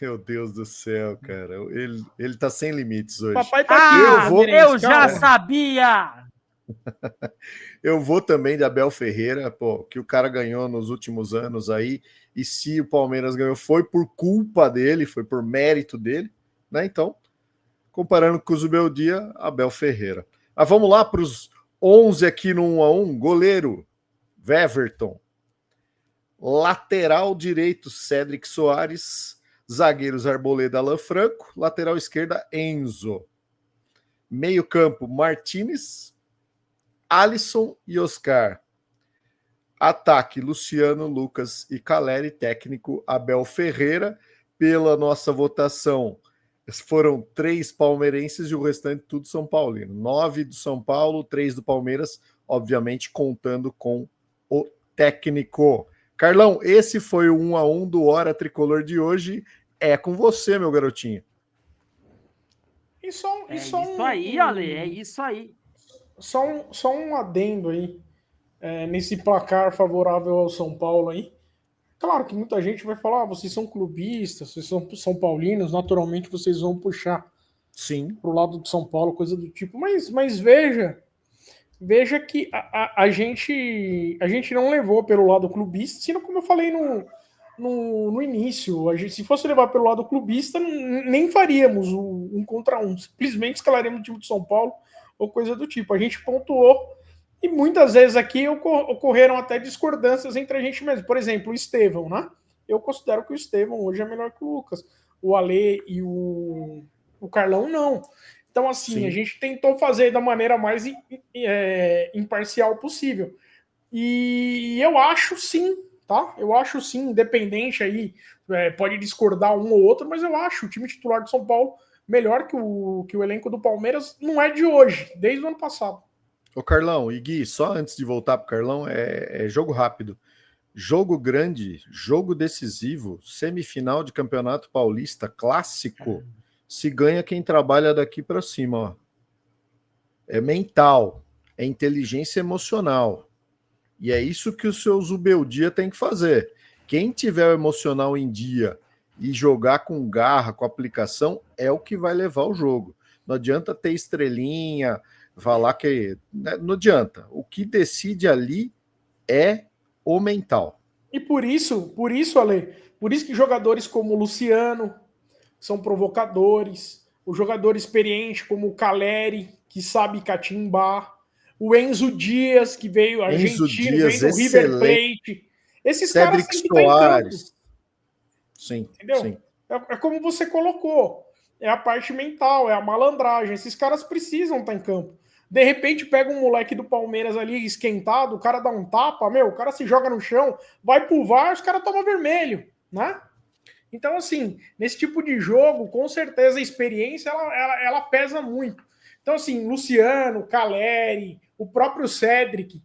C: Meu Deus do céu, cara. Ele tá sem limites hoje.
B: Papai tá aqui.
A: Eu já sabia!
C: Eu vou também de Abel Ferreira, pô, que o cara ganhou nos últimos anos aí, e se o Palmeiras ganhou foi por culpa dele, foi por mérito dele, né? Então, comparando com o Zubeldia, Abel Ferreira. Mas vamos lá para os 11 aqui no 1-1. Goleiro, Weverton. Lateral direito, Cédric Soares. Zagueiros, Arboleda, Alan Franco. Lateral esquerda, Enzo. Meio campo, Martínez, Alisson e Oscar. Ataque, Luciano, Lucas e Caleri. Técnico, Abel Ferreira. Pela nossa votação, foram 3 palmeirenses e o restante tudo São Paulino. 9 do São Paulo, 3 do Palmeiras, obviamente contando com o técnico. Carlão, esse foi o 1-1 do Hora Tricolor de hoje. É com você, meu garotinho.
B: Isso
A: aí, Ale, é isso aí.
B: Só um adendo aí, nesse placar favorável ao São Paulo aí. Claro que muita gente vai falar, vocês são clubistas, vocês são São Paulinos, naturalmente vocês vão puxar pro lado do São Paulo, coisa do tipo. Mas veja que a gente não levou pelo lado clubista, sino como eu falei no início, se fosse levar pelo lado clubista, nem faríamos o 1 contra 1, simplesmente escalaríamos o time do São Paulo ou coisa do tipo. A gente pontuou e muitas vezes aqui ocorreram até discordâncias entre a gente mesmo. Por exemplo, o Estevão, né? Eu considero que o Estevão hoje é melhor que o Lucas. O Ale e o Carlão, não. Então, assim, sim, a gente tentou fazer da maneira mais imparcial possível. E eu acho sim, tá? Eu acho sim, independente aí, pode discordar um ou outro, mas eu acho o time titular de São Paulo melhor que o elenco do Palmeiras. Não é de hoje, desde o ano passado.
C: Ô Carlão e Gui, só antes de voltar pro Carlão, é jogo rápido. Jogo grande, jogo decisivo, semifinal de Campeonato Paulista, clássico. Se ganha quem trabalha daqui para cima, ó. É mental, é inteligência emocional. E é isso que o seu Zubeldia tem que fazer. Quem tiver o emocional em dia e jogar com garra, com aplicação, é o que vai levar o jogo. Não adianta ter estrelinha, falar que... Não adianta. O que decide ali é o mental.
B: E por isso, Ale, por isso que jogadores como o Luciano são provocadores, o jogador experiente como o Caleri, que sabe catimbar, o Enzo Dias, que veio argentino, veio do River Plate. Esses
C: Cédric
B: caras têm que estar em campo.
C: Sim,
B: entendeu?
C: Sim.
B: É como você colocou. É a parte mental, é a malandragem. Esses caras precisam estar em campo. De repente, pega um moleque do Palmeiras ali esquentado, o cara dá um tapa, o cara se joga no chão, vai pro VAR, os caras tomam vermelho, né? Então, assim, nesse tipo de jogo, com certeza a experiência, ela pesa muito. Então, assim, Luciano, Caleri, o próprio Cédric,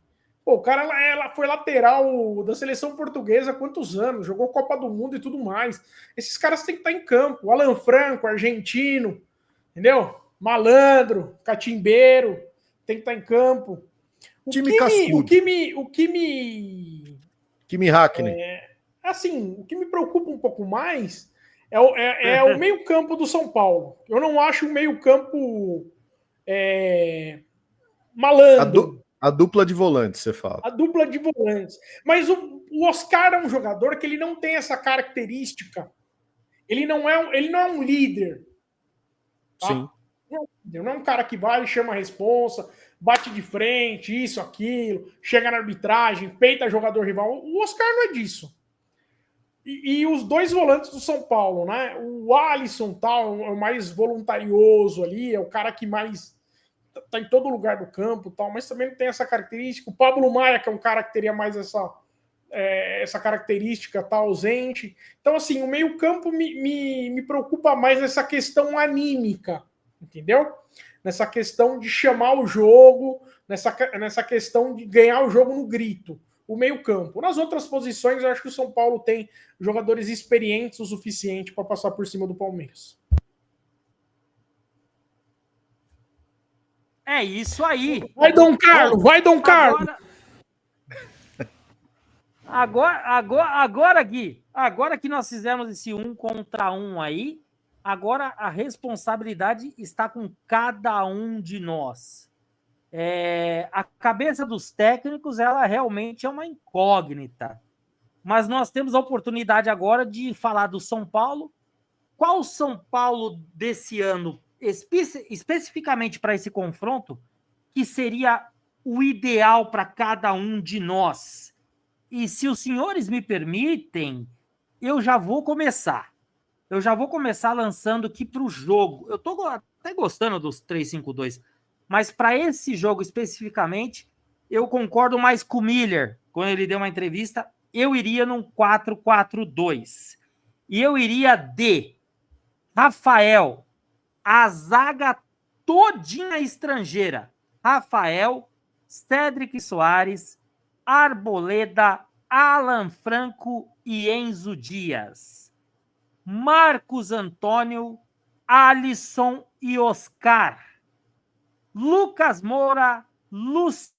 B: Pô, o cara ela foi lateral da seleção portuguesa há quantos anos? Jogou Copa do Mundo e tudo mais. Esses caras têm que estar em campo. O Alan Franco, argentino, entendeu? Malandro, catimbeiro, tem que estar em campo.
C: Time cascudo. Kimi Hackney.
B: Assim, o que me preocupa um pouco mais é o meio-campo do São Paulo. Eu não acho o meio-campo malandro.
C: A dupla de volantes, você fala.
B: A dupla de volantes. Mas o Oscar é um jogador que ele não tem essa característica. Ele não é um líder. Tá?
C: Sim.
B: Não é um cara que vai e chama a responsa, bate de frente, isso, aquilo, chega na arbitragem, peita jogador rival. O Oscar não é disso. E os dois volantes do São Paulo, né? O Alisson tal, é o mais voluntarioso ali, é o cara que mais tá em todo lugar do campo, tal, mas também não tem essa característica. O Pablo Maia, que é um cara que teria mais essa característica, tá ausente. Então, assim, o meio-campo me preocupa mais nessa questão anímica, entendeu? Nessa questão de chamar o jogo, nessa questão de ganhar o jogo no grito. O meio-campo. Nas outras posições, eu acho que o São Paulo tem jogadores experientes o suficiente para passar por cima do Palmeiras.
A: É isso aí.
B: Vai, Dom Carlos! Vai, Dom Carlos!
A: Agora, Gui, agora que nós fizemos esse 1 contra 1 aí, agora a responsabilidade está com cada um de nós. A cabeça dos técnicos, ela realmente é uma incógnita. Mas nós temos a oportunidade agora de falar do São Paulo. Qual São Paulo desse ano, especificamente para esse confronto, que seria o ideal para cada um de nós? E se os senhores me permitem, eu já vou começar. Eu já vou começar lançando aqui para o jogo. Eu estou até gostando dos 3-5-2, mas para esse jogo especificamente, eu concordo mais com o Miller. Quando ele deu uma entrevista, eu iria num 4-4-2. E eu iria de Rafael, a zaga todinha estrangeira. Rafael, Cédric Soares, Arboleda, Alan Franco e Enzo Dias. Marcos Antônio, Alisson e Oscar. Lucas Moura, Luceri.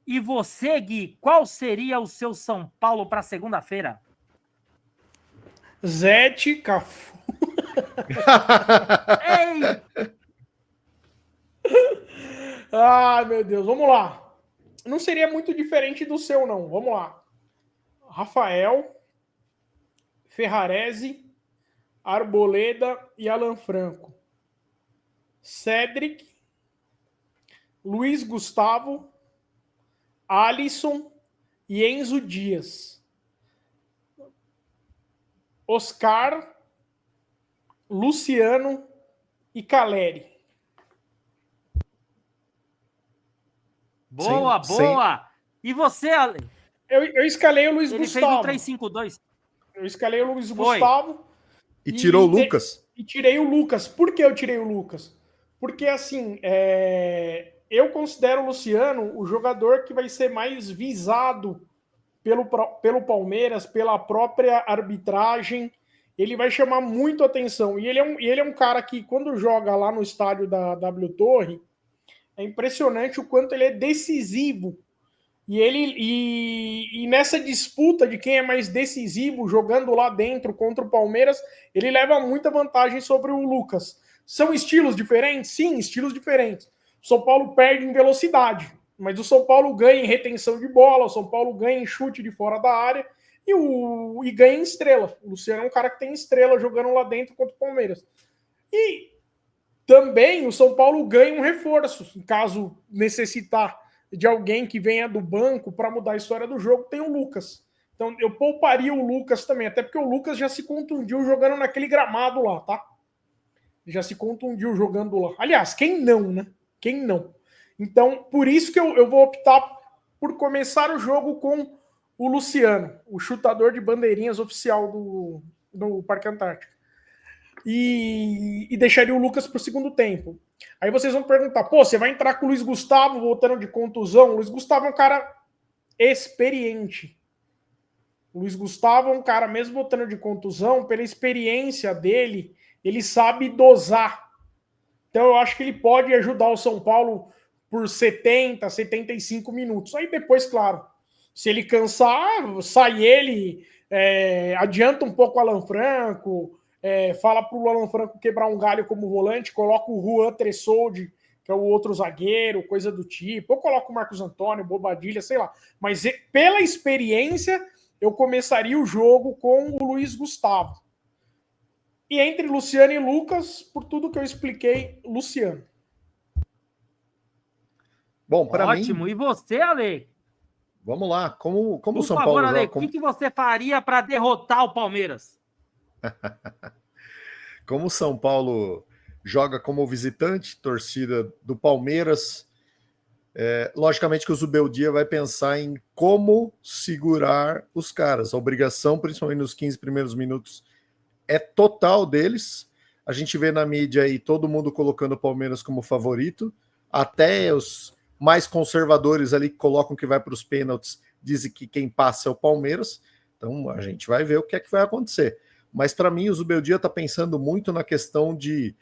A: E você, Gui, qual seria o seu São Paulo para segunda-feira?
B: Zete, Cafu.
A: Ei!
B: Ai, meu Deus, vamos lá. Não seria muito diferente do seu, não. Vamos lá. Rafael, Ferrarese, Arboleda e Alan Franco. Cédric, Luiz Gustavo, Alisson e Enzo Dias. Oscar, Luciano e Caleri.
A: Boa, boa! E você, Ale?
B: Eu escalei o Luiz
A: Ele
B: Gustavo.
A: fez um 3-5-2.
B: Eu escalei o Luiz Gustavo.
C: E tirou o Lucas?
B: E tirei o Lucas. Por que eu tirei o Lucas? Porque, assim, eu considero o Luciano o jogador que vai ser mais visado pelo Palmeiras, pela própria arbitragem. Ele vai chamar muito atenção. E ele é um cara que, quando joga lá no estádio da W Torre, é impressionante o quanto ele é decisivo. E nessa disputa de quem é mais decisivo jogando lá dentro contra o Palmeiras, ele leva muita vantagem sobre o Lucas. São estilos diferentes? Sim, estilos diferentes. O São Paulo perde em velocidade, mas o São Paulo ganha em retenção de bola, o São Paulo ganha em chute de fora da área e ganha em estrela. O Luciano é um cara que tem estrela jogando lá dentro contra o Palmeiras. E também o São Paulo ganha um reforço, caso necessitar de alguém que venha do banco para mudar a história do jogo, tem o Lucas. Então eu pouparia o Lucas também, até porque o Lucas já se contundiu jogando naquele gramado lá, tá? Já se contundiu jogando lá. Aliás, quem não, né? Quem não? Então, por isso que eu vou optar por começar o jogo com o Luciano, o chutador de bandeirinhas oficial do Parque Antártico. e deixaria o Lucas para o segundo tempo. Aí vocês vão perguntar, pô, você vai entrar com o Luiz Gustavo voltando de contusão? O Luiz Gustavo é um cara experiente. O Luiz Gustavo é um cara, mesmo voltando de contusão, pela experiência dele, ele sabe dosar. Então eu acho que ele pode ajudar o São Paulo por 70, 75 minutos. Aí depois, claro, se ele cansar, sai ele, adianta um pouco o Alan Franco, fala para o Alan Franco quebrar um galho como volante, coloca o Juan Tressoldi, que é o outro zagueiro, coisa do tipo, ou coloca o Marcos Antônio, Bobadilha, sei lá. Mas pela experiência, eu começaria o jogo com o Luiz Gustavo. E entre Luciano e Lucas, por tudo que eu expliquei, Luciano.
C: Bom, para mim...
A: Ótimo. E você, Ale?
C: Vamos lá. Como o São
A: favor,
C: Paulo
A: Ale,
C: joga...
A: o que você faria para derrotar o Palmeiras?
C: Como o São Paulo joga como visitante, torcida do Palmeiras, logicamente que o Zubeldia vai pensar em como segurar os caras. A obrigação, principalmente nos 15 primeiros minutos, é total deles. A gente vê na mídia aí todo mundo colocando o Palmeiras como favorito, até os mais conservadores ali que colocam que vai para os pênaltis dizem que quem passa é o Palmeiras. Então a gente vai ver o que é que vai acontecer. Mas para mim o Zubeldia está pensando muito na questão de,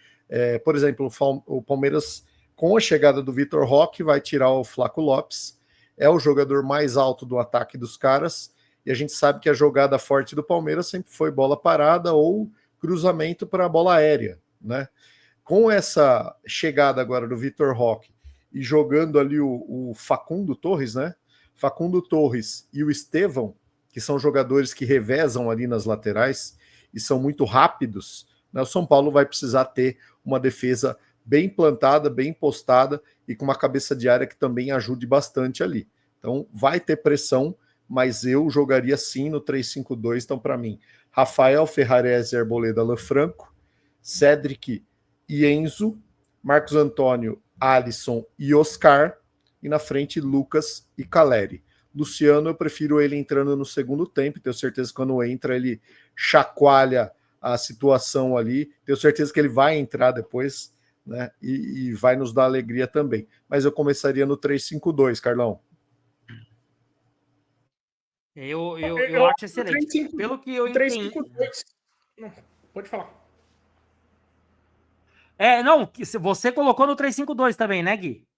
C: por exemplo, o Palmeiras com a chegada do Vitor Roque vai tirar o Flaco Lopes, é o jogador mais alto do ataque dos caras, e a gente sabe que a jogada forte do Palmeiras sempre foi bola parada ou cruzamento para a bola aérea, né? Com essa chegada agora do Vitor Roque e jogando ali o Facundo Torres, né? Facundo Torres e o Estevão, que são jogadores que revezam ali nas laterais e são muito rápidos, né? O São Paulo vai precisar ter uma defesa bem plantada, bem postada e com uma cabeça de área que também ajude bastante ali. Então vai ter pressão, mas eu jogaria sim no 3-5-2. Então, para mim, Rafael, Ferrarese, Arboleda, Alan Franco, Cédric e Enzo, Marcos Antônio, Alisson e Oscar, e na frente Lucas e Caleri. Luciano, eu prefiro ele entrando no segundo tempo, tenho certeza que quando entra ele chacoalha a situação ali, tenho certeza que ele vai entrar depois, né, e vai nos dar alegria também. Mas eu começaria no 3-5-2, Carlão.
A: Eu acho excelente.
B: 3, 5,
A: pelo que eu
B: 3,
A: entendi.
B: 5, 2. Não, pode falar.
A: Não, você colocou no 3-5-2 também, né, Gui?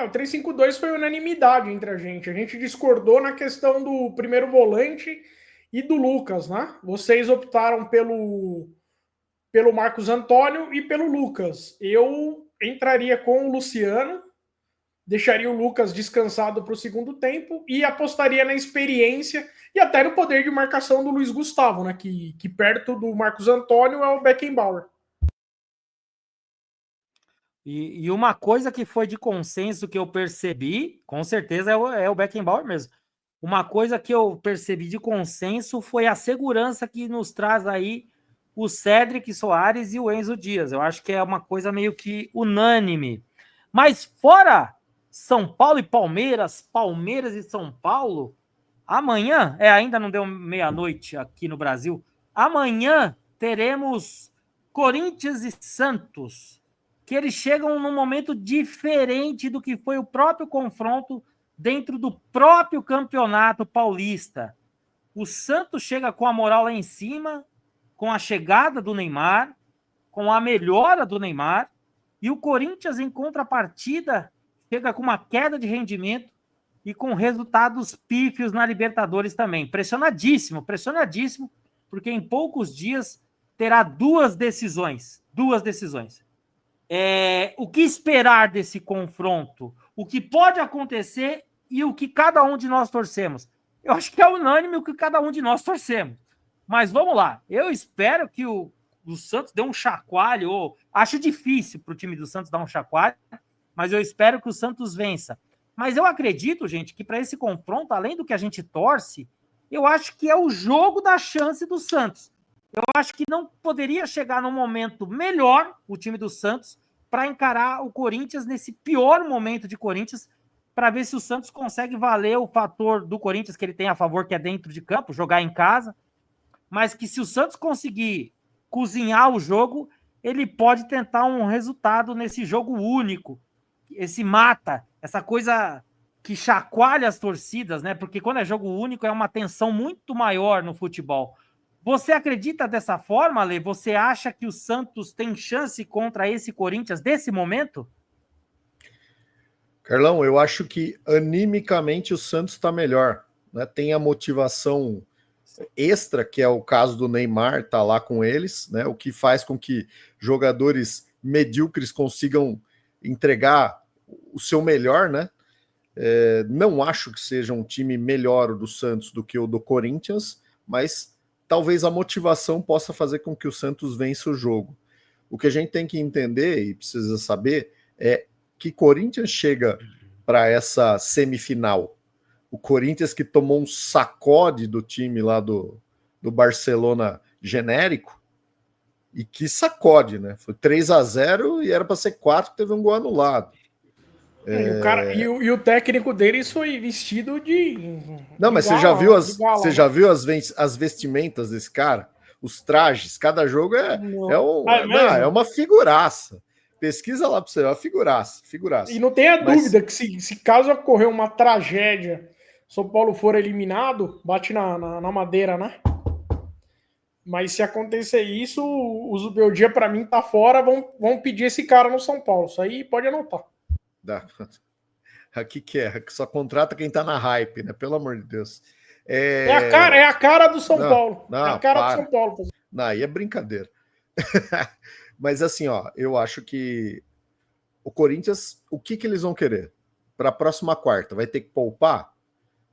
B: O 3-5-2 foi unanimidade entre a gente. A gente discordou na questão do primeiro volante e do Lucas, né? Vocês optaram pelo Marcos Antônio e pelo Lucas. Eu entraria com o Luciano, deixaria o Lucas descansado para o segundo tempo e apostaria na experiência e até no poder de marcação do Luiz Gustavo, né? Que perto do Marcos Antônio é o Beckenbauer.
A: E uma coisa que foi de consenso que eu percebi, com certeza é o Beckenbauer mesmo. Uma coisa que eu percebi de consenso foi a segurança que nos traz aí o Cédric Soares e o Enzo Dias. Eu acho que é uma coisa meio que unânime. Mas fora São Paulo e Palmeiras, Palmeiras e São Paulo, amanhã, ainda não deu meia-noite aqui no Brasil, amanhã teremos Corinthians e Santos, que eles chegam num momento diferente do que foi o próprio confronto dentro do próprio Campeonato Paulista. O Santos chega com a moral lá em cima, com a chegada do Neymar, com a melhora do Neymar, e o Corinthians, em contrapartida, chega com uma queda de rendimento e com resultados pífios na Libertadores também. Pressionadíssimo, porque em poucos dias terá duas decisões. O que esperar desse confronto? O que pode acontecer e o que cada um de nós torcemos? Eu acho que é unânime o que cada um de nós torcemos. Mas vamos lá. Eu espero que o Santos dê um chacoalho. Acho difícil para o time do Santos dar um chacoalho, mas eu espero que o Santos vença. Mas eu acredito, gente, que para esse confronto, além do que a gente torce, eu acho que é o jogo da chance do Santos. Eu acho que não poderia chegar num momento melhor o time do Santos para encarar o Corinthians nesse pior momento de Corinthians, para ver se o Santos consegue valer o fator do Corinthians que ele tem a favor, que é dentro de campo, jogar em casa, mas que se o Santos conseguir cozinhar o jogo, ele pode tentar um resultado nesse jogo único, esse mata, essa coisa que chacoalha as torcidas, né? Porque quando é jogo único é uma tensão muito maior no futebol. Você acredita dessa forma, Ale? Você acha que o Santos tem chance contra esse Corinthians desse momento?
C: Carlão, eu acho que animicamente o Santos está melhor, né? Tem a motivação extra, que é o caso do Neymar, tá lá com eles, né? O que faz com que jogadores medíocres consigam entregar o seu melhor, né? Não acho que seja um time melhor o do Santos do que o do Corinthians, mas talvez a motivação possa fazer com que o Santos vença o jogo. O que a gente tem que entender e precisa saber é que Corinthians chega para essa semifinal. O Corinthians que tomou um sacode do time lá do Barcelona genérico, e que sacode, né? Foi 3-0 e era para ser 4, teve um gol anulado.
B: E o técnico deles foi vestido de.
C: Não,
B: de
C: mas
B: gala,
C: você já viu as vestimentas desse cara? Os trajes, cada jogo é uma figuraça. Pesquisa lá para você, é uma figuraça.
B: E não tenha dúvida que se caso ocorrer uma tragédia, São Paulo for eliminado, bate na madeira, né? Mas se acontecer isso, o Zubeldia, para mim, tá fora, vão pedir esse cara no São Paulo. Isso aí pode anotar.
C: Aqui que só contrata quem tá na hype, né? Pelo amor de Deus.
B: É a cara do São Paulo.
C: Não,
B: é a cara
C: para.
B: do São Paulo.
C: Não, aí é brincadeira. Mas assim, ó, eu acho que o Corinthians, o que eles vão querer? Para a próxima quarta, vai ter que poupar?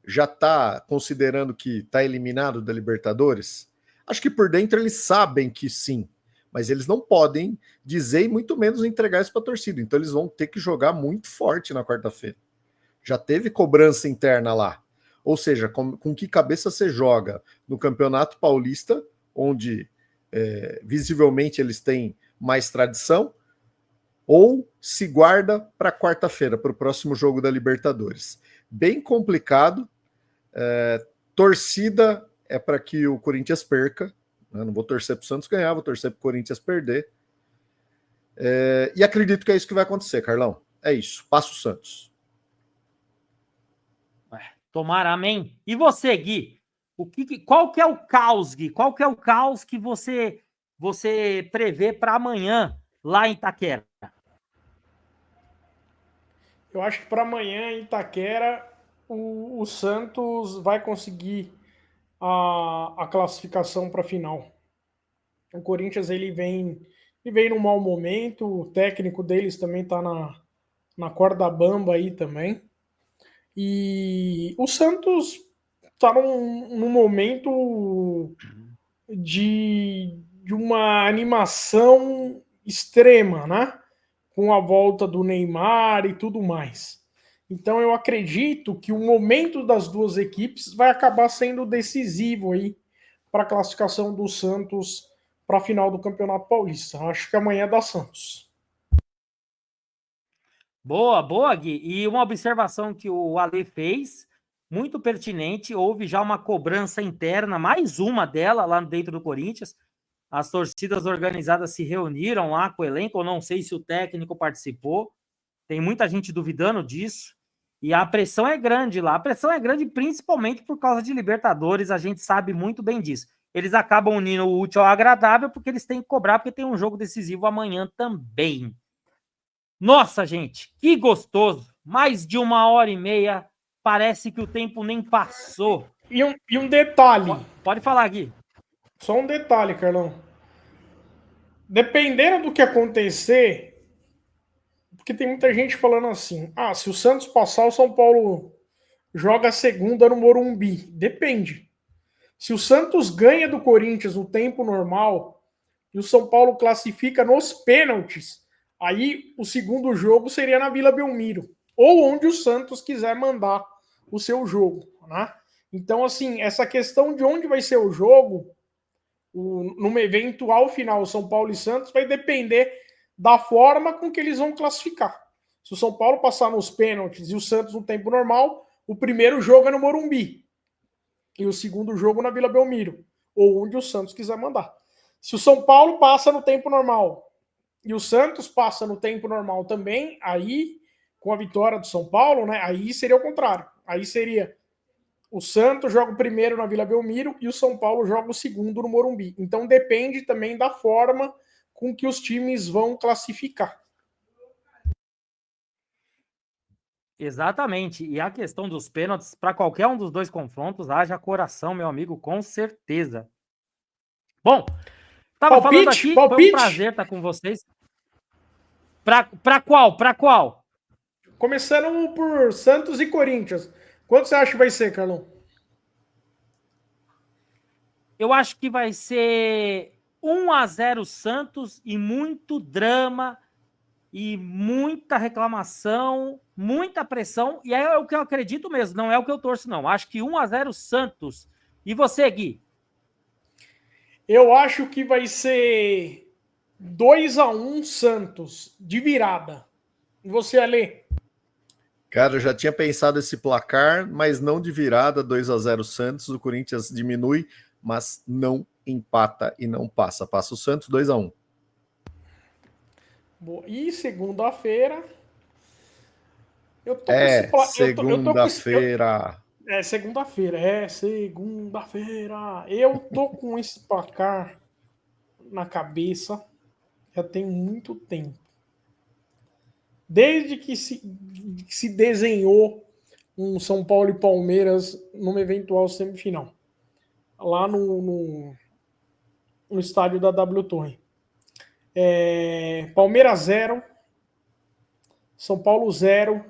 C: Já tá considerando que tá eliminado da Libertadores? Acho que por dentro eles sabem que sim, mas eles não podem dizer e muito menos entregar isso para a torcida. Então eles vão ter que jogar muito forte na quarta-feira. Já teve cobrança interna lá. Ou seja, com que cabeça você joga no Campeonato Paulista, onde visivelmente eles têm mais tradição, ou se guarda para quarta-feira, para o próximo jogo da Libertadores. Bem complicado. Torcida é para que o Corinthians perca. Né? Não vou torcer para o Santos ganhar, vou torcer para o Corinthians perder. E acredito que é isso que vai acontecer, Carlão. É isso. Passa o Santos.
A: Tomara, amém. E você, Gui? Qual que é o caos, Gui? Qual que é o caos que você prevê para amanhã lá em Itaquera?
B: Eu acho que para amanhã em Itaquera o Santos vai conseguir a classificação para a final. O Corinthians ele vem num mau momento, o técnico deles também está na corda bamba aí também. E o Santos está num momento de uma animação extrema, né? Com a volta do Neymar e tudo mais. Então eu acredito que o momento das duas equipes vai acabar sendo decisivo aí para a classificação do Santos para a final do Campeonato Paulista. Acho que amanhã dá Santos.
A: Boa, Gui. E uma observação que o Ale fez, muito pertinente, houve já uma cobrança interna, mais uma dela lá dentro do Corinthians. As torcidas organizadas se reuniram lá com o elenco, eu não sei se o técnico participou, tem muita gente duvidando disso, e a pressão é grande lá. A pressão é grande principalmente por causa de Libertadores, a gente sabe muito bem disso. Eles acabam unindo o útil ao agradável porque eles têm que cobrar, porque tem um jogo decisivo amanhã também. Nossa, gente, que gostoso! Mais de 1h30, parece que o tempo nem passou.
B: E um detalhe.
A: Pode falar, Gui.
B: Só um detalhe, Carlão. Dependendo do que acontecer, porque tem muita gente falando assim, se o Santos passar, o São Paulo joga a segunda no Morumbi. Depende. Se o Santos ganha do Corinthians no tempo normal e o São Paulo classifica nos pênaltis, aí o segundo jogo seria na Vila Belmiro, ou onde o Santos quiser mandar o seu jogo, né? Então, assim, essa questão de onde vai ser o jogo, numa eventual final São Paulo e Santos, vai depender da forma com que eles vão classificar. Se o São Paulo passar nos pênaltis e o Santos no tempo normal, o primeiro jogo é no Morumbi e o segundo jogo na Vila Belmiro, ou onde o Santos quiser mandar. Se o São Paulo passa no tempo normal e o Santos passa no tempo normal também, aí, com a vitória do São Paulo, né? Aí seria o contrário. Aí seria o Santos joga o primeiro na Vila Belmiro e o São Paulo joga o segundo no Morumbi. Então depende também da forma com que os times vão classificar.
A: Exatamente. E a questão dos pênaltis, para qualquer um dos dois confrontos, haja coração, meu amigo, com certeza. Bom, tava falando aqui,
B: palpite.
A: foi um prazer estar com vocês. Para qual? Para qual?
B: Começando por Santos e Corinthians. Quanto você acha que vai ser, Carlão?
A: Eu acho que vai ser 1-0 Santos e muito drama e muita reclamação, muita pressão, e é o que eu acredito mesmo, não é o que eu torço, não. Acho que 1-0 Santos. E você, Gui?
B: Eu acho que vai ser 2-1 Santos, de virada. E você, Ale?
C: Cara, eu já tinha pensado esse placar, mas não de virada, 2-0 Santos, o Corinthians diminui, mas não empata e não passa. Passa o Santos, 2-1.
B: E segunda-feira. Eu tô
C: segunda-feira.
B: É segunda-feira. Eu tô com esse placar na cabeça já tem muito tempo. Desde que se desenhou um São Paulo e Palmeiras numa eventual semifinal. Lá no estádio da W Torre. Palmeiras 0, São Paulo 0,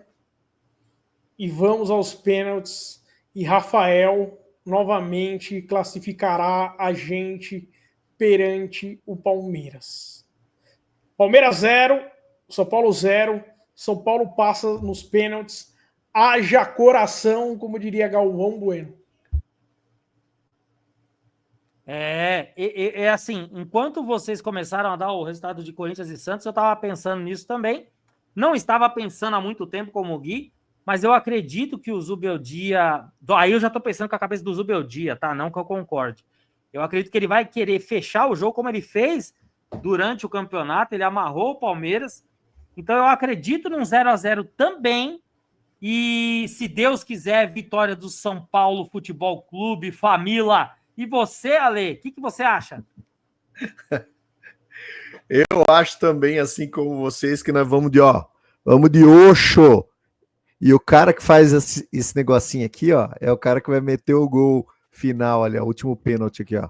B: e vamos aos pênaltis, e Rafael novamente classificará a gente perante o Palmeiras. Palmeiras 0, São Paulo 0, São Paulo passa nos pênaltis, haja coração, como diria Galvão Bueno.
A: É assim, enquanto vocês começaram a dar o resultado de Corinthians e Santos, eu estava pensando nisso também. Não estava pensando há muito tempo como o Gui, mas eu acredito que o Zubeldia... Aí eu já estou pensando com a cabeça do Zubeldia, tá? Não que eu concorde. Eu acredito que ele vai querer fechar o jogo como ele fez durante o campeonato, ele amarrou o Palmeiras. Então eu acredito num 0-0 também. E se Deus quiser, vitória do São Paulo Futebol Clube, família. E você, Ale, o que você acha?
C: Eu acho também, assim como vocês, que nós vamos de Oxo. E o cara que faz esse negocinho aqui, ó, é o cara que vai meter o gol final ali, ó, o último pênalti aqui, ó.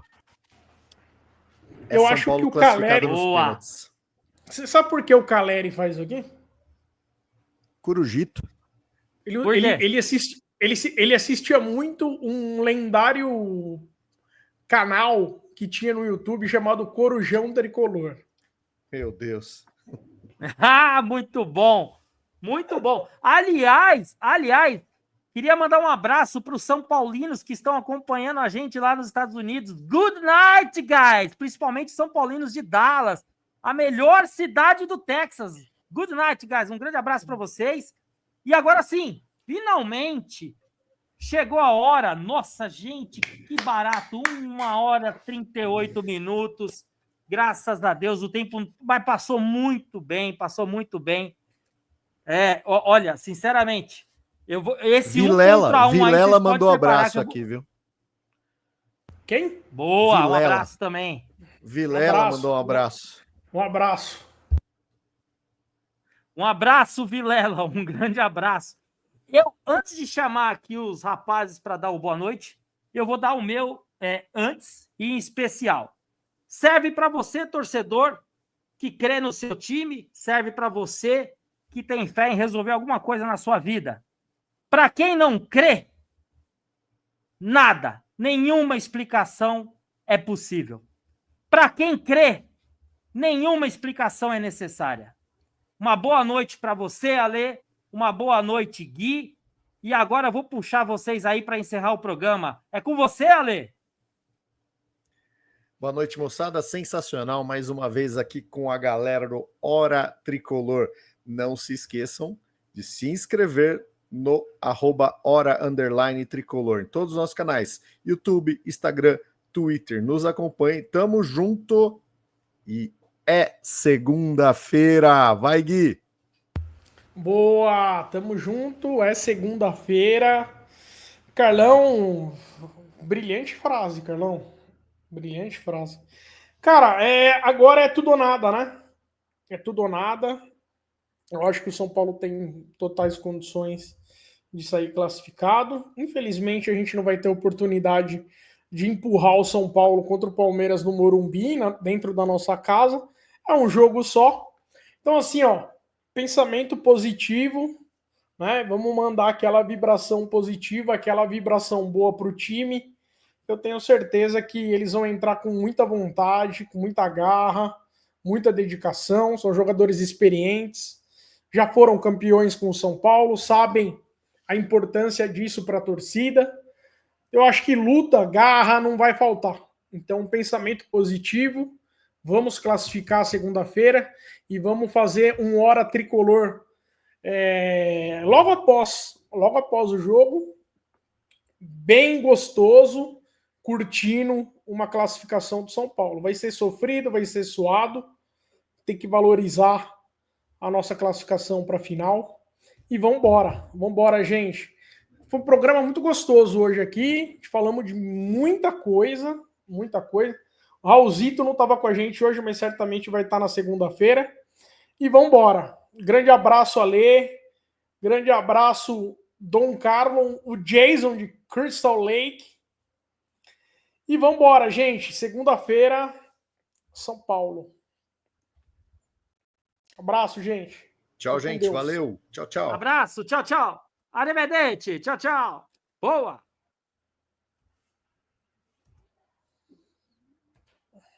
B: Eu acho que o Caleri...
A: Boa.
B: Você sabe por que o Caleri faz isso aqui?
C: Corujito.
B: Ele assistia muito um lendário canal que tinha no YouTube chamado Corujão Tricolor.
C: Meu Deus.
A: Ah, muito bom. Muito bom. Aliás, queria mandar um abraço para os São Paulinos que estão acompanhando a gente lá nos Estados Unidos. Good night, guys! Principalmente São Paulinos de Dallas, a melhor cidade do Texas. Good night, guys. Um grande abraço para vocês. E agora sim, finalmente chegou a hora. Nossa, gente, que barato. 1h38. Graças a Deus, o tempo passou muito bem, olha, sinceramente, esse
C: Vilela,
A: 1-1
C: Vilela mandou um abraço aqui, viu?
B: Quem?
A: Boa,
C: Vilela.
A: Um abraço também.
C: Vilela mandou um abraço.
B: Um abraço.
A: Um abraço, Vilela, um grande abraço. Antes de chamar aqui os rapazes para dar o boa noite, eu vou dar o meu antes e em especial. Serve para você, torcedor, que crê no seu time, serve para você que tem fé em resolver alguma coisa na sua vida. Para quem não crê, nada, nenhuma explicação é possível. Para quem crê, nenhuma explicação é necessária. Uma boa noite para você, Ale, uma boa noite, Gui, e agora eu vou puxar vocês aí para encerrar o programa. É com você, Ale.
C: Boa noite, moçada. Sensacional. Mais uma vez aqui com a galera do Hora Tricolor. Não se esqueçam de se inscrever no @Hora_Tricolor em todos os nossos canais. YouTube, Instagram, Twitter. Nos acompanhe, tamo junto e é segunda-feira. Vai, Gui!
B: Boa, tamo junto, é segunda-feira. Carlão, brilhante frase, Carlão. Brilhante frase. Cara, agora é tudo ou nada, né? É tudo ou nada. Eu acho que o São Paulo tem totais condições de sair classificado. Infelizmente, a gente não vai ter oportunidade de empurrar o São Paulo contra o Palmeiras no Morumbi, dentro da nossa casa. É um jogo só. Então, assim, ó, pensamento positivo, né? Vamos mandar aquela vibração positiva, aquela vibração boa para o time. Eu tenho certeza que eles vão entrar com muita vontade, com muita garra, muita dedicação. São jogadores experientes, já foram campeões com o São Paulo, sabem a importância disso para a torcida. Eu acho que luta, garra não vai faltar. Então, pensamento positivo. Vamos classificar segunda-feira e vamos fazer um Hora Tricolor logo após o jogo, bem gostoso, curtindo uma classificação do São Paulo. Vai ser sofrido, vai ser suado, tem que valorizar a nossa classificação para a final e vamos embora, gente. Foi um programa muito gostoso hoje aqui, falamos de muita coisa. O Raulzito não estava com a gente hoje, mas certamente vai estar na segunda-feira. E vamos embora. Grande abraço, Alê. Grande abraço, Dom Carlo, o Jason de Crystal Lake. E vamos embora, gente. Segunda-feira, São Paulo. Abraço, gente.
C: Tchau, gente. Valeu. Tchau, tchau.
A: Abraço. Tchau, tchau. Arrivederci. Tchau, tchau. Boa.